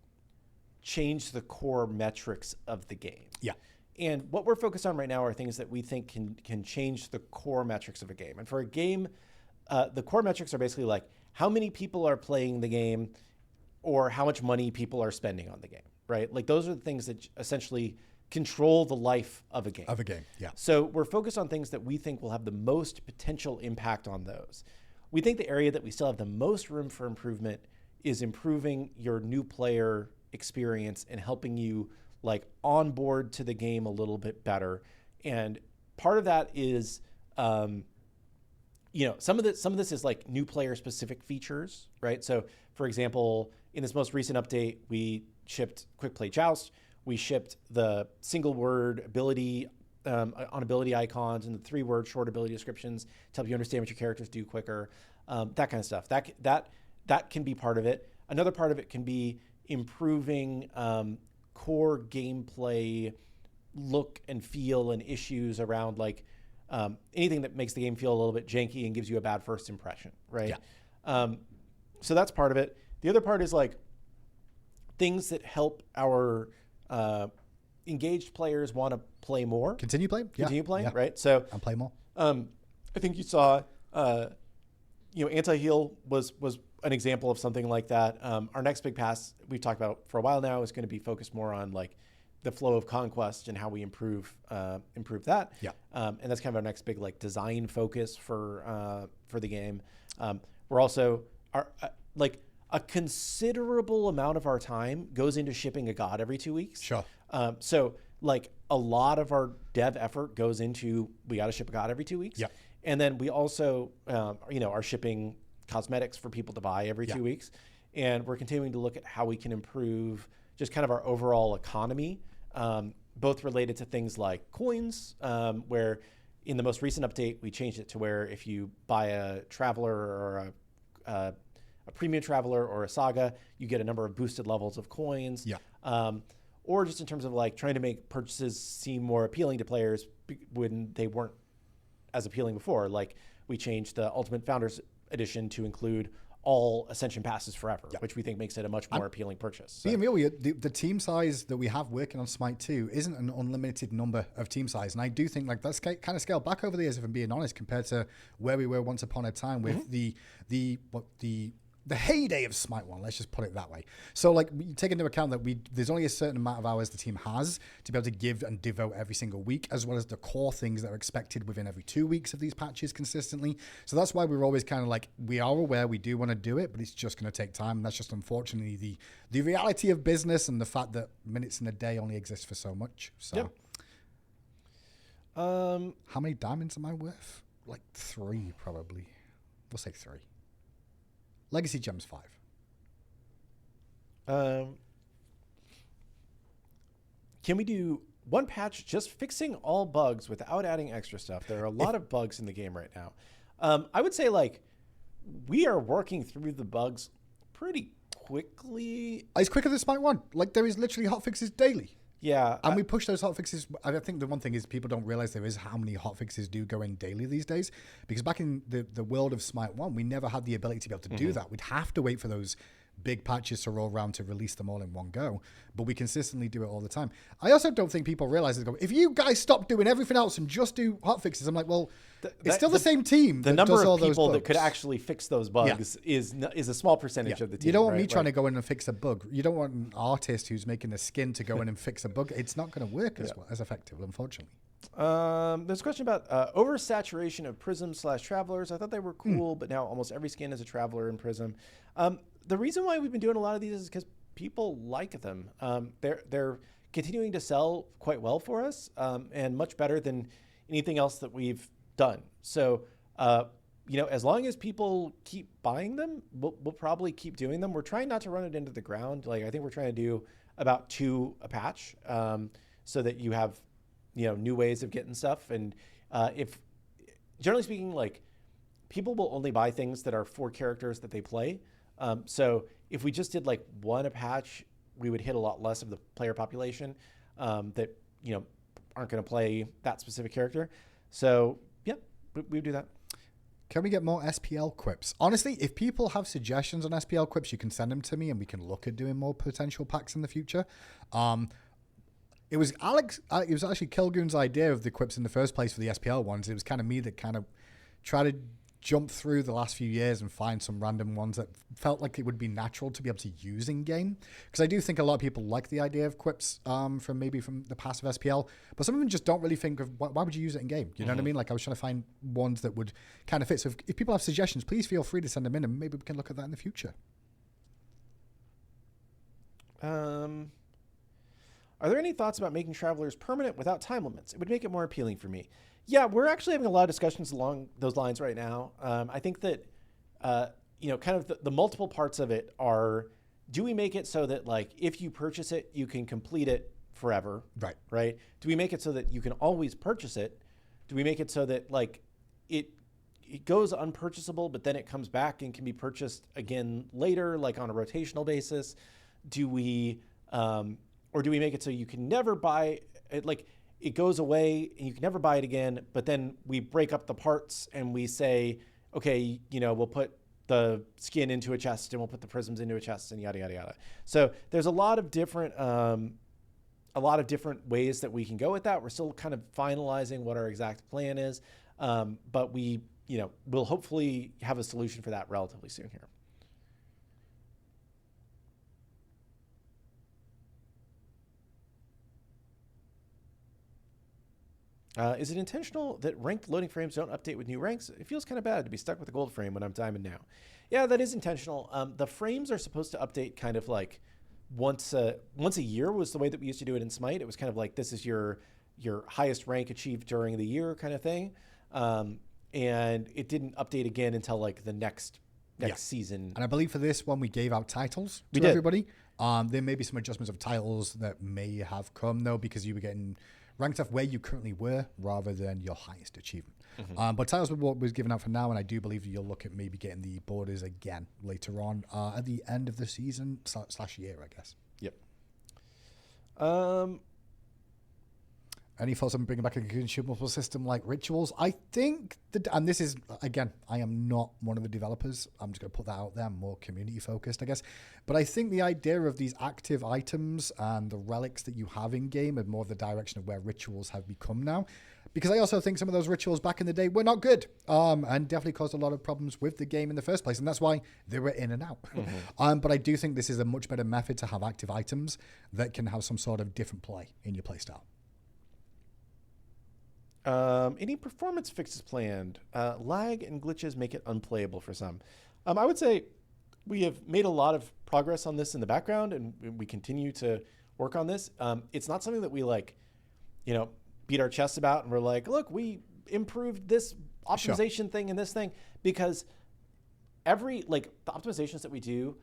change the core metrics of the game. Yeah. And what we're focused on right now are things that we think can change the core metrics of a game. And for a game, the core metrics are basically like how many people are playing the game or how much money people are spending on the game, right? Like those are the things that essentially control the life of a game. Yeah. So we're focused on things that we think will have the most potential impact on those. We think the area that we still have the most room for improvement is improving your new player experience and helping you like onboard to the game a little bit better. And part of that is, some of this is like new player specific features, right? So for example, in this most recent update, we shipped Quick Play Joust. We shipped the single word ability on ability icons and the 3-word short ability descriptions to help you understand what your characters do quicker, that kind of stuff. That can be part of it. Another part of it can be improving core gameplay look and feel and issues around like anything that makes the game feel a little bit janky and gives you a bad first impression, right? Yeah. So that's part of it. The other part is like things that help our engaged players want to play more. Continue playing, right? So and play more. I think you saw, anti-heal was an example of something like that. Our next big pass we've talked about for a while now is going to be focused more on like the flow of conquest and how we improve that. Yeah. And that's kind of our next big like design focus for the game. We're also like a considerable amount of our time goes into shipping a god every 2 weeks. Sure. So like a lot of our dev effort goes into we got to ship a god every 2 weeks. Yeah. And then we also are shipping cosmetics for people to buy every 2 weeks. and we're continuing to look at how we can improve just kind of our overall economy, both related to things like coins, where in the most recent update, we changed it to where if you buy a Traveler or a Premium Traveler or a Saga, you get a number of boosted levels of coins. Yeah. Or just in terms of like trying to make purchases seem more appealing to players when they weren't as appealing before. Like we changed the Ultimate Founders Edition to include all Ascension passes forever, which we think makes it a much more appealing purchase. So. Being real, the team size that we have working on Smite 2 isn't an unlimited number of team size. And I do think like that's kind of scaled back over the years, if I'm being honest, compared to where we were once upon a time with the heyday of Smite 1, let's just put it that way. So like you take into account that there's only a certain amount of hours the team has to be able to give and devote every single week, as well as the core things that are expected within every 2 weeks of these patches consistently. So that's why we're always kind of like, we are aware we do want to do it, but it's just going to take time. And that's just unfortunately the reality of business and the fact that minutes in a day only exist for so much. So how many diamonds am I worth? Like 3 probably. We'll say 3. Legacy Gems 5. Can we do one patch just fixing all bugs without adding extra stuff? There are a lot of bugs in the game right now. I would say like we are working through the bugs pretty quickly. It's quicker than Smite 1. Like there is literally hotfixes daily. Yeah. And we push those hotfixes. I think the one thing is people don't realize there is how many hotfixes do go in daily these days. Because back in the world of Smite 1, we never had the ability to be able to do that. We'd have to wait for those big patches to roll around to release them all in one go. But we consistently do it all the time. I also don't think people realize that if you guys stop doing everything else and just do hotfixes, I'm like, well, it's still the same team. The number of people that could actually fix those bugs is a small percentage of the team. You don't want me trying to go in and fix a bug. You don't want an artist who's making a skin to go in and fix a bug. It's not going to work as effective, unfortunately. There's a question about oversaturation of Prism/Travelers. I thought they were cool, but now almost every skin is a Traveler in Prism. The reason why we've been doing a lot of these is because people like them. They're continuing to sell quite well for us, and much better than anything else that we've done. So, as long as people keep buying them, we'll probably keep doing them. We're trying not to run it into the ground. Like I think we're trying to do about 2 a patch, so that you have new ways of getting stuff. And if generally speaking, like people will only buy things that are for characters that they play. So if we just did like 1 a patch, we would hit a lot less of the player population that aren't going to play that specific character. So yeah, we would do that. Can we get more SPL quips? Honestly, if people have suggestions on SPL quips, you can send them to me and we can look at doing more potential packs in the future. It was actually Kilgoon's idea of the quips in the first place for the SPL ones. It was kind of me that kind of tried to jump through the last few years and find some random ones that felt like it would be natural to be able to use in game. Because I do think a lot of people like the idea of quips from the past of SPL, but some of them just don't really think of why would you use it in game? You know what I mean? Like I was trying to find ones that would kind of fit. So if people have suggestions, please feel free to send them in and maybe we can look at that in the future. Are there any thoughts about making Travelers permanent without time limits? It would make it more appealing for me. Yeah, we're actually having a lot of discussions along those lines right now. I think that, kind of the multiple parts of it are, do we make it so that like, if you purchase it, you can complete it forever? Right? Do we make it so that you can always purchase it? Do we make it so that like it goes unpurchasable, but then it comes back and can be purchased again later, like on a rotational basis? Do we, or do we make it so you can never buy it? Like, it goes away and you can never buy it again, but then we break up the parts and we say, okay, we'll put the skin into a chest and we'll put the prisms into a chest and yada, yada, yada. So there's a lot of different ways that we can go with that. We're still kind of finalizing what our exact plan is. But we'll hopefully have a solution for that relatively soon here. Is it intentional that ranked loading frames don't update with new ranks? It feels kind of bad to be stuck with a gold frame when I'm diamond now. Yeah, that is intentional. The frames are supposed to update kind of like once a year was the way that we used to do it in Smite. It was kind of like, this is your highest rank achieved during the year kind of thing. And it didn't update again until like the next next season. And I believe for this one, we gave out titles to did. everybody. There may be some adjustments of titles that may have come, though, because you were getting ranked off where you currently were rather than your highest achievement. But titles were what was given out for now, and I do believe you'll look at maybe getting the borders again later on at the end of the season / year, I guess. Yep. Any thoughts on bringing back a consumable system like rituals? I think that, and this is, again, I am not one of the developers. I'm just going to put that out there. I'm more community focused, I guess. But I think the idea of these active items and the relics that you have in game are more the direction of where rituals have become now. Because I also think some of those rituals back in the day were not good, and definitely caused a lot of problems with the game in the first place. And that's why they were in and out. But I do think this is a much better method to have active items that can have some sort of different play in your playstyle. Any performance fixes planned? Lag and glitches make it unplayable for some. I would say we have made a lot of progress on this in the background, and we continue to work on this. It's not something that we beat our chests about and we're like, look, we improved this optimization thing and this thing, because the optimizations that we do,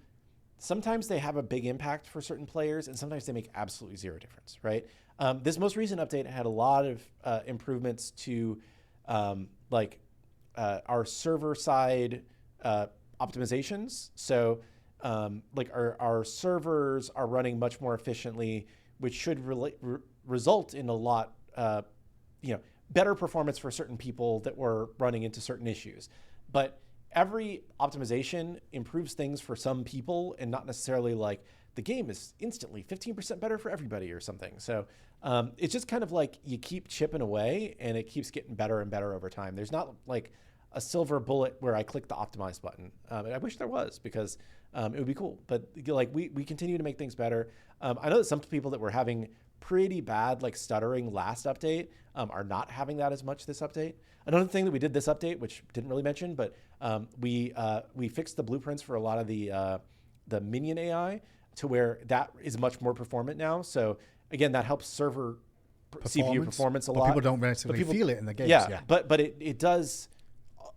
sometimes they have a big impact for certain players and sometimes they make absolutely zero difference, right? This most recent update had a lot of improvements to our server side optimizations. So our servers are running much more efficiently, which should result in a lot better performance for certain people that were running into certain issues. But every optimization improves things for some people and not necessarily like the game is instantly 15% better for everybody or something. So it's just kind of like you keep chipping away and it keeps getting better and better over time. There's not like a silver bullet where I click the optimize button. And I wish there was, because it would be cool. But we continue to make things better. I know that some people that were having pretty bad stuttering last update are not having that as much this update. Another thing that we did this update, which didn't really mention, but we fixed the blueprints for a lot of the minion AI to where that is much more performant now. So again, that helps server CPU performance a lot. People don't necessarily feel it in the games. Yeah. But it does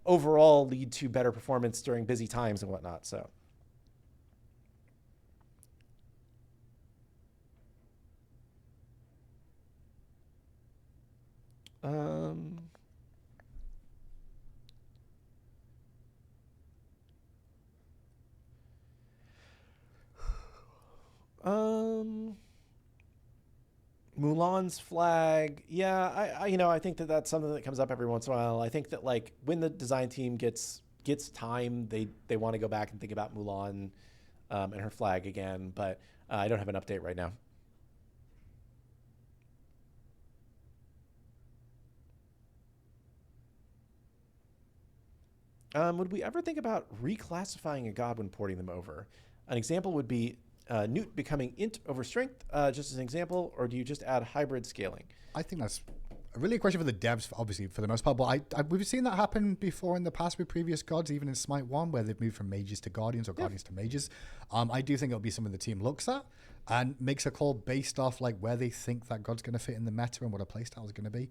overall lead to better performance during busy times and whatnot. So. Mulan's flag. Yeah, I think that's something that comes up every once in a while. I think that when the design team gets time, they want to go back and think about Mulan and her flag again, but I don't have an update right now. Would we ever think about reclassifying a god when porting them over? An example would be Newt becoming int over strength, just as an example, or do you just add hybrid scaling? I think that's really a question for the devs, obviously, for the most part. But we've seen that happen before in the past with previous gods, even in Smite 1, where they've moved from mages to guardians or guardians to mages. I do think it'll be something the team looks at and makes a call based off where they think that god's going to fit in the meta and what a playstyle is going to be.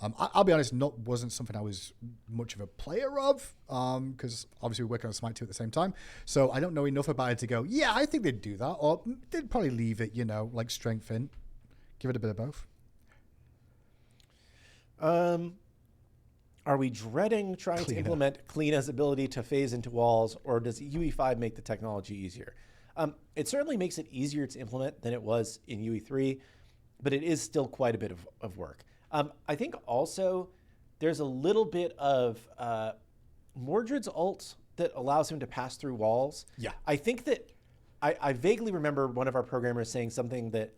I'll be honest, wasn't something I was much of a player of, because obviously we're working on Smite 2 at the same time. So I don't know enough about it to go, yeah, I think they'd do that. Or they'd probably leave it, strength in. Give it a bit of both. Are we dreading trying to implement Kleina's ability to phase into walls, or does UE5 make the technology easier? It certainly makes it easier to implement than it was in UE3, but it is still quite a bit of work. I think also there's a little bit of Mordred's ult that allows him to pass through walls. Yeah. I think that I vaguely remember one of our programmers saying something that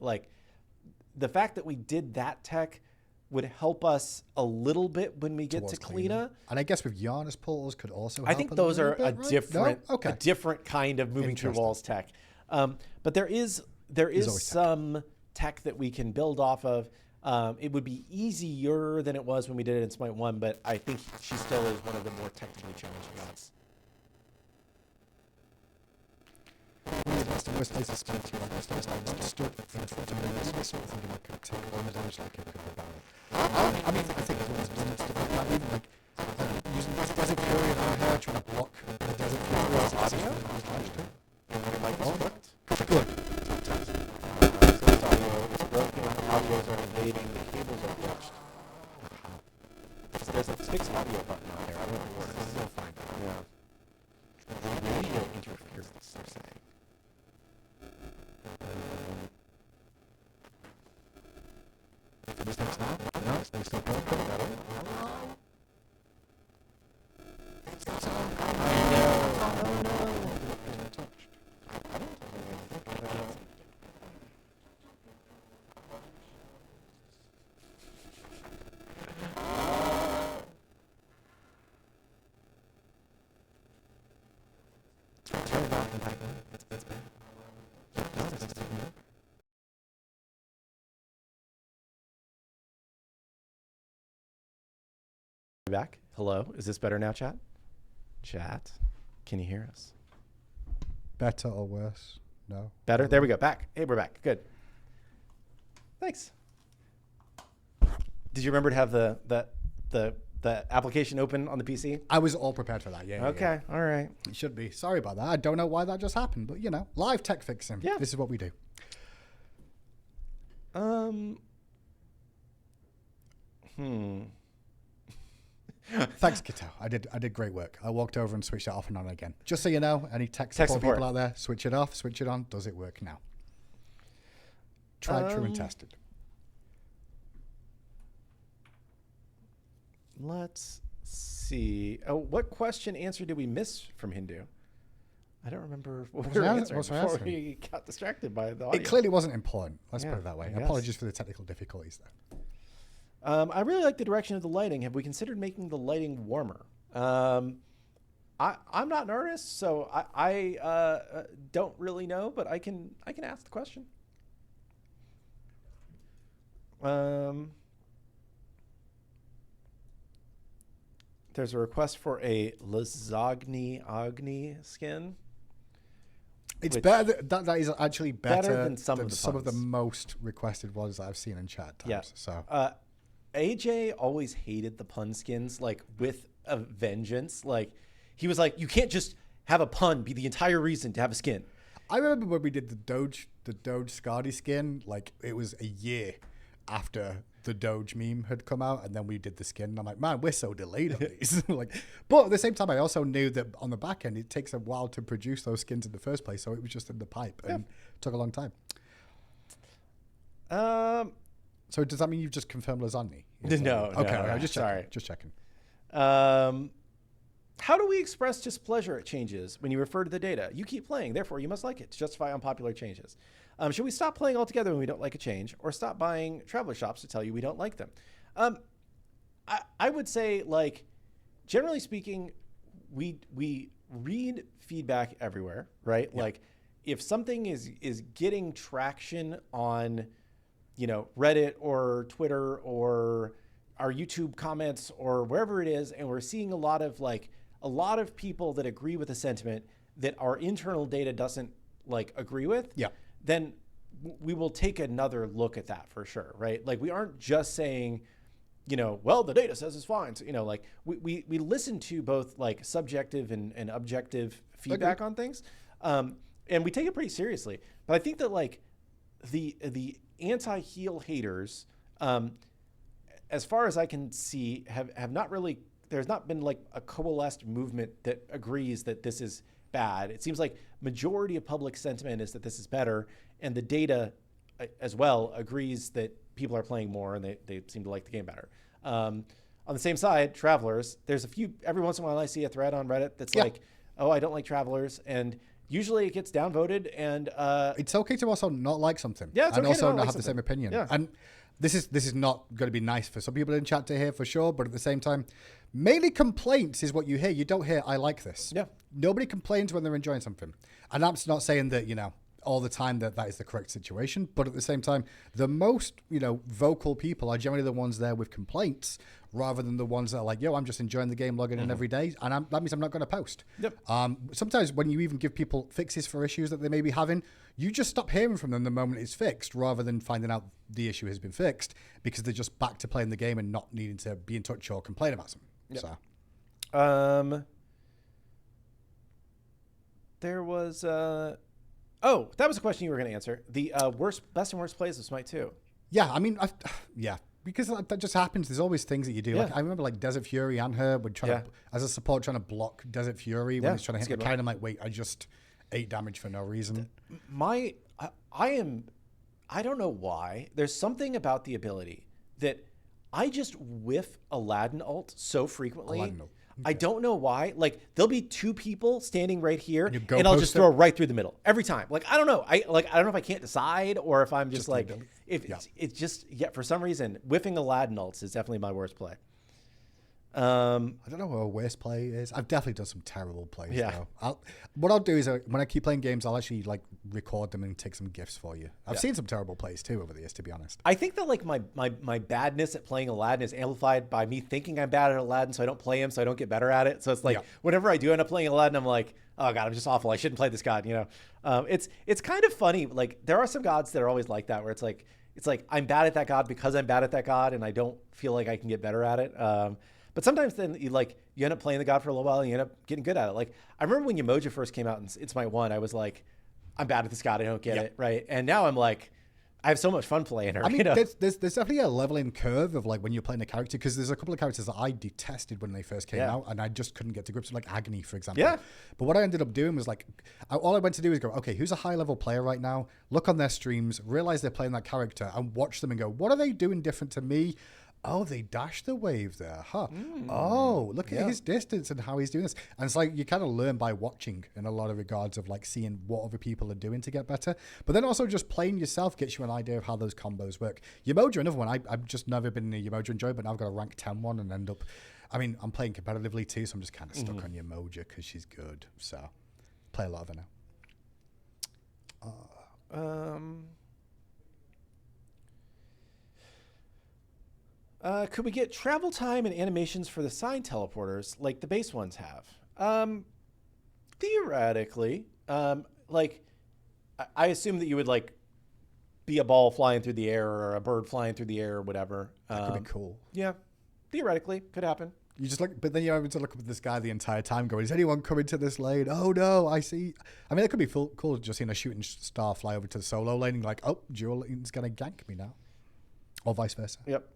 the fact that we did that tech would help us a little bit when we get to Kleina. And I guess with Giannis portals could also help. I think those are a different, a different kind of moving through walls tech. But there is some tech that we can build off of. It would be easier than it was when we did it in Smite 1, but I think she still is one of the more technically challenging gods. That's the worst place to spend too long. That's not stood in front of me. This sort of thing I could take on damage like it could about it. I mean, I think as well as doing stuff like that, even using Desert Fury on her, trying to block the Desert Fury audios are invading, the cables are flushed. There's a fixed audio button out there. I don't know if it works. We'll find it. Yeah. Radio interference, they're saying. If it starts now, no, it's still going. Back. Hello. Is this better now, chat? Chat. Can you hear us? Better or worse? No. Better? There we go. Back. Hey, we're back. Good. Thanks. Did you remember to have the application open on the PC? I was all prepared for that. Yeah. Okay. Yeah. All right. It should be. Sorry about that. I don't know why that just happened, but you know, live tech fixing. Yeah. This is what we do. Thanks, Kito. I did great work. I walked over and switched it off and on again. Just so you know, any tech support people out there, switch it off, switch it on. Does it work now? Tried, true, and tested. Let's see. Oh, what question answer did we miss from Hindu? I don't remember what we were answering before we got distracted by the audio. It clearly wasn't important. Let's put it that way. Apologies for the technical difficulties there. I really like the direction of the lighting. Have we considered making the lighting warmer? I'm not an artist, so I don't really know, but I can ask the question. There's a request for a Lasagna skin. It's better. That is actually better than some of the most requested ones that I've seen in chat times. Yeah. So AJ always hated the pun skins, like with a vengeance. Like he was like, you can't just have a pun be the entire reason to have a skin. I remember when we did the Doge Scardy skin, like it was a year after the Doge meme had come out, and then we did the skin, and I'm like, man, we're so delayed on these. But at the same time, I also knew that on the back end, it takes a while to produce those skins in the first place, so it was just in the pipe and took a long time. So does that mean you've just confirmed lasagna? No. Okay, no, just sorry. Just checking. How do we express displeasure at changes when you refer to the data? You keep playing, therefore you must like it to justify unpopular changes. Should we stop playing altogether when we don't like a change, or stop buying traveler shops to tell you we don't like them? I would say, like, generally speaking, we read feedback everywhere, right? Yeah. Like, if something is getting traction on, you know, Reddit or Twitter or our YouTube comments or wherever it is, and we're seeing a lot of people that agree with a sentiment that our internal data doesn't like agree with, then we will take another look at that for sure, right? Like, we aren't just saying, you know, well, the data says it's fine. So, you know, like we listen to both like subjective and objective feedback on things. And we take it pretty seriously. But I think that like the anti-heel haters, as far as I can see, have not really, there's not been like a coalesced movement that agrees that this is bad. It seems like majority of public sentiment is that this is better, and the data as well agrees that people are playing more and they seem to like the game better. On the same side, Travelers, there's a few, every once in a while I see a thread on Reddit that's like, oh, I don't like Travelers, and usually it gets downvoted, and it's okay to also not like something. Yeah, it's and okay also to not like have the same opinion. Yeah. And this is not going to be nice for some people in chat to hear for sure, but at the same time, mainly complaints is what you hear. You don't hear, I like this. Yeah. Nobody complains when they're enjoying something. And I'm not saying that, you know, all the time that is the correct situation, but at the same time, the most, you know, vocal people are generally the ones there with complaints rather than the ones that are like, yo, I'm just enjoying the game, logging in every day, and that means I'm not going to post. Yep. Sometimes when you even give people fixes for issues that they may be having, you just stop hearing from them the moment it's fixed rather than finding out the issue has been fixed because they're just back to playing the game and not needing to be in touch or complain about something. Yep. So. There was... that was a question you were going to answer. The best and worst plays of Smite 2. Yeah, I mean, yeah, because that just happens. There's always things that you do. Yeah. Like I remember, like Desert Fury and her would try to, as a support, trying to block Desert Fury when Yeah, he's trying to hit. Kind of like, wait, I just ate damage for no reason. I don't know why. There's something about the ability that I just whiff Aladdin ult so frequently. Aladdin ult. I don't know why. Like there'll be two people standing right here, And I'll just throw it right through the middle every time. Like I don't know. I don't know if I can't decide or if I'm just like it's just for some reason whiffing Aladdin ults is definitely my worst play. I don't know what a worst play is. I've definitely done some terrible plays. Yeah. Though. What I'll do is when I keep playing games, I'll actually like record them and take some GIFs for you. I've seen some terrible plays too over the years, to be honest. I think that like my badness at playing Aladdin is amplified by me thinking I'm bad at Aladdin, so I don't play him, so I don't get better at it. So it's like whenever I do end up playing Aladdin, I'm like, oh god, I'm just awful. I shouldn't play this god. You know, it's kind of funny. Like there are some gods that are always like that, where it's like I'm bad at that god because I'm bad at that god, and I don't feel like I can get better at it. But sometimes then you end up playing the god for a little while and you end up getting good at it. Like I remember when Yamoja first came out in Smite 1, I was like, I'm bad at this god, I don't get it, right? And now I'm like, I have so much fun playing her. I mean, you know? there's definitely a leveling curve of like when you're playing a character, because there's a couple of characters that I detested when they first came out, and I just couldn't get to grips with, like Agony, for example. Yeah. But what I ended up doing was like, all I went to do is go, okay, who's a high level player right now? Look on their streams, realize they're playing that character, and watch them and go, what are they doing different to me? Oh, they dashed the wave there, huh? Oh, look at his distance and how he's doing this. And it's like you kind of learn by watching in a lot of regards of like seeing what other people are doing to get better. But then also just playing yourself gets you an idea of how those combos work. Yamoja, another one. I've just never been a Yamoja enjoyer, but now I've got a rank 10 one and end up... I mean, I'm playing competitively too, so I'm just kind of stuck on Yamoja because she's good. So, play a lot of her now. Could we get travel time and animations for the sign teleporters like the base ones have? Theoretically, like I assume that you would like be a ball flying through the air or a bird flying through the air or whatever. That could be cool. Yeah, theoretically could happen. You just look, but then you're having to look up at this guy the entire time going, is anyone coming to this lane? Oh no, I see. I mean, it could be cool just seeing a shooting star fly over to the solo lane and like, oh, dual lane's going to gank me now. Or vice versa. Yep.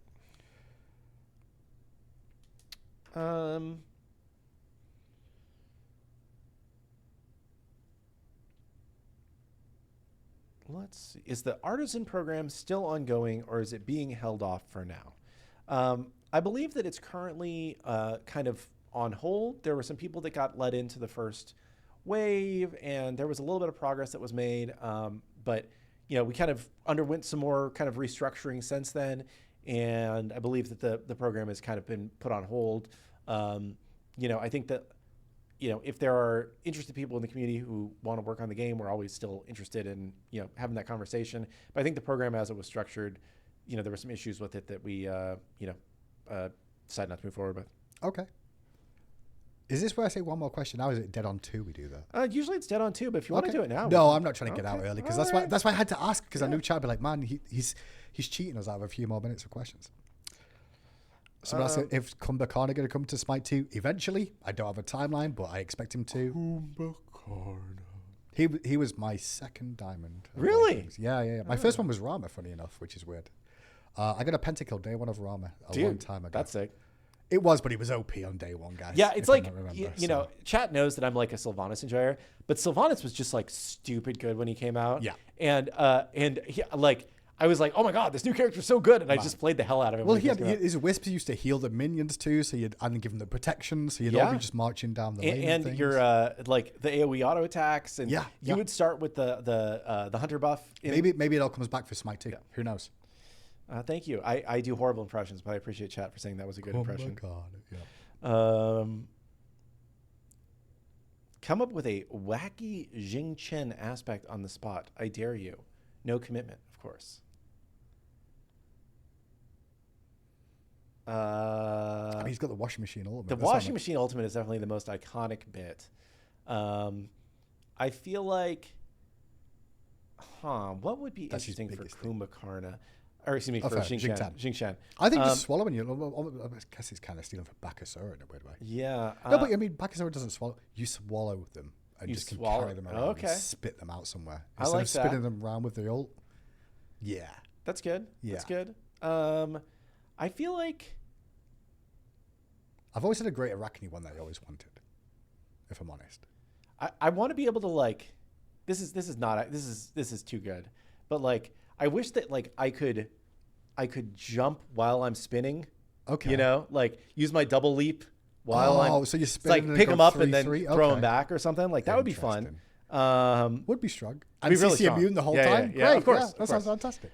Let's see. Is the artisan program still ongoing or is it being held off for now? I believe that it's currently kind of on hold. There were some people that got let into the first wave and there was a little bit of progress that was made. But, you know, we kind of underwent some more kind of restructuring since then. And I believe that the program has kind of been put on hold. You know, I think that, you know, if there are interested people in the community who want to work on the game, we're always still interested in, you know, having that conversation. But I think the program as it was structured, you know, there were some issues with it that we, you know, decided not to move forward with. Okay. Is this where I say one more question now? Is it dead on 2 we do that? Usually it's dead on 2, but if you want to do it now. No, I'm not trying to get out early because All that's why I had to ask, because I knew Chad would be like, man, he's cheating us out of a few more minutes of questions. Someone asked if Kumbakarna going to come to Smite 2 eventually. I don't have a timeline, but I expect him to. Kumbakarna. He was my second diamond. Really? Yeah. My first one was Rama, funny enough, which is weird. I got a pentakill day one of Rama long time ago. That's sick. It was, but he was OP on day one, guys. Yeah, it's like, you know, chat knows that I'm like a Sylvanas enjoyer, but Sylvanas was just like stupid good when he came out. Yeah. And he, like, I was like, oh my god, this new character is so good, and I just played the hell out of him. Well, his wisps used to heal the minions too, so and give them the protection, so you'd all be just marching down the lane. And your like the AOE auto attacks, and you would start with the hunter buff. Maybe it all comes back for Smite 2. Yeah. Who knows? Thank you. I do horrible impressions, but I appreciate chat for saying that was a good impression. Oh my god! Yeah. Come up with a wacky Jing Chen aspect on the spot. I dare you. No commitment, of course. I mean, he's got the washing machine ultimate. The washing machine ultimate is definitely the most iconic bit. I feel like, what would be interesting for Kumbakarna? Or excuse me, for Jing Chen. I think just swallowing you. I guess it's kind of stealing from Bakasura in a weird way. Yeah. No, but I mean, Bakasura doesn't swallow. You swallow them and you just carry them around and spit them out somewhere. Instead of spinning them around with the ult. Yeah. That's good. Yeah. That's good. I feel like I've always had a great Arachne one that I always wanted, if I'm honest. I want to be able to like, this is too good, but like I wish that like I could jump while I'm spinning. Okay. You know, like use my double leap while I'm. So you're It's like spinning pick them up and then 3-3? throw them Okay. back or something. Like that would be fun. Would be strong. Be And really CC strong. immune the whole Yeah, time? yeah, Great. of course, Yeah, of that sounds course. fantastic.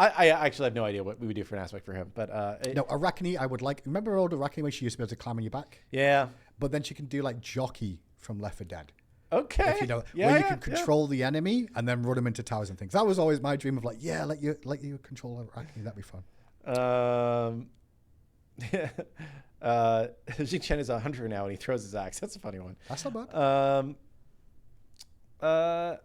I actually have no idea what we would do for an aspect for him, but No, Arachne, I would like. Remember old Arachne when she used to be able to climb on your back? yeah. But then she can do like jockey from Left 4 Dead. Okay. If you know, yeah, where you yeah, can control the enemy and then run them into towers and things. That was always my dream of like, yeah, let you control Arachne. That'd be fun. Jing Chen is a hunter now and he throws his axe. That's a funny one. That's not bad.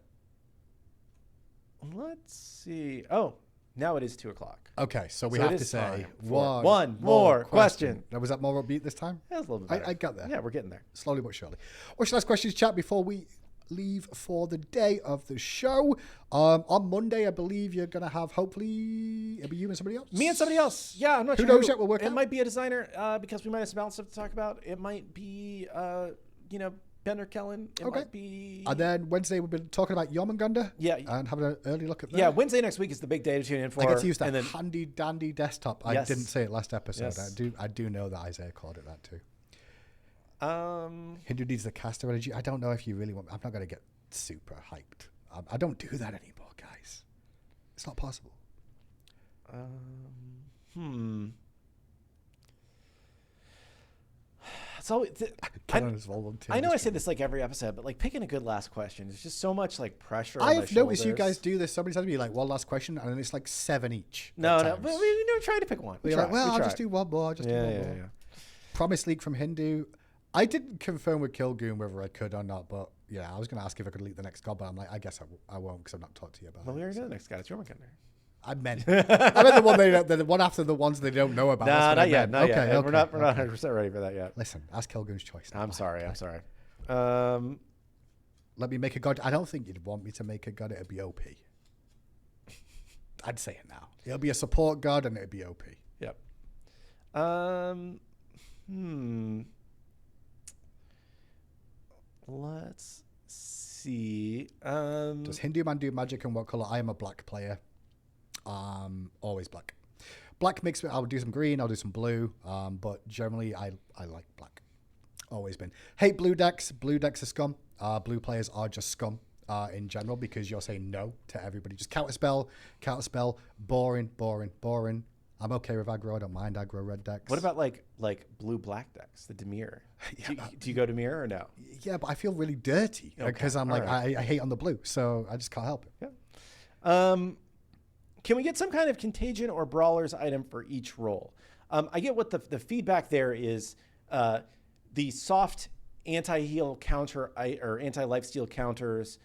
Let's see. Oh, now it is 2:00. Okay, so we So it have to is say time for one one more question. Now, was that more upbeat this time? That's a little bit better. I got there. Yeah, we're getting there. Slowly but surely. What's your last questions, chat, before we leave for the day of the show? On Monday, I believe you're going to have, hopefully, it'll be you and somebody else? Me and somebody else. Yeah, I'm not Who sure. knows yet? We'll work It out. might be a designer because we might have some balance stuff to talk about. It might be, Ben or Kellen. It Okay. might be. And then Wednesday, we've been talking about Jormungandr. Yeah. And having an early look at that. Yeah, Wednesday next week is the big day to tune in for. I get to use that and then, handy dandy desktop. I Yes. didn't say it last episode. Yes. I do know that Isaiah called it that too. um, Hindu needs the caster energy. I don't know if you really want. I'm not going to get super hyped. I don't do that anymore, guys. It's not possible. So Kellen is volunteering. I know I say this like every episode, but like picking a good last question is just so much like pressure. I on have my noticed you shoulders. guys do this. Somebody tells me like one last question, and then it's like 7 each. No, at no, times. but we never try to pick one. We You're try, like, well, we I'll try. just do one more. I'll just do one more. Promise leak from Hindu. I didn't confirm with Kilgoon whether I could or not, but yeah, I was going to ask if I could leak the next god, but I'm like, I guess I won't because I've not talked to you about Well, it. we already know the next guy. It's Jormungandr. I meant the one after the ones they don't know about. Nah, That's what not I yet. meant. Not Okay, yet. okay, We're not okay. 100% ready for that yet. Listen, ask Kilgoon's choice. I'm sorry. I'm sorry. Let me make a god. I don't think you'd want me to make a god. It'd be OP. I'd say it now. It'll be a support god and it'd be OP. Yep. Let's see. Does Hindu man do magic and what color? I am a black player. Always black. Black makes me. I'll do some green. I'll do some blue. But generally, I like black. Always been. Hate blue decks. Blue decks are scum. Blue players are just scum in general because you're saying no to everybody. Just counter spell. Boring. I'm okay with aggro. I don't mind aggro red decks. What about like blue black decks? The Demir. Do you go Demir or no? Yeah, but I feel really dirty because I'm like right. I hate on the blue, so I just can't help it. Yeah. Can we get some kind of contagion or brawlers item for each role? I get what the feedback there is. The soft anti-heal counter or anti-lifesteal counters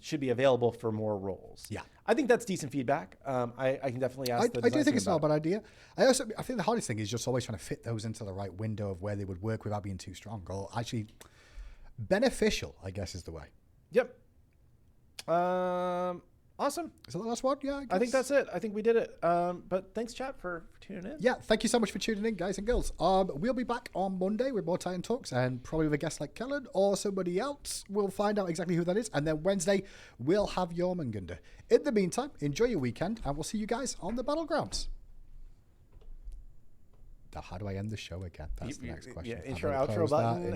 should be available for more roles. Yeah. I think that's decent feedback. I can definitely ask the I do design think team it's not a about bad idea. I think the hardest thing is just always trying to fit those into the right window of where they would work without being too strong or actually beneficial, I guess is the way. it. Yep. Awesome. Is that the last one? Yeah, I think that's it. I think we did it. But thanks, chat, for tuning in. Yeah, thank you so much for tuning in, guys and girls. We'll be back on Monday with more Titan Talks and probably with a guest like Kellen or somebody else. We'll find out exactly who that is. And then Wednesday, we'll have Jormungandr. In the meantime, enjoy your weekend and we'll see you guys on the Battlegrounds. Now, how do I end the show again? That's the next question. Yeah, intro, How do I outro close that? button.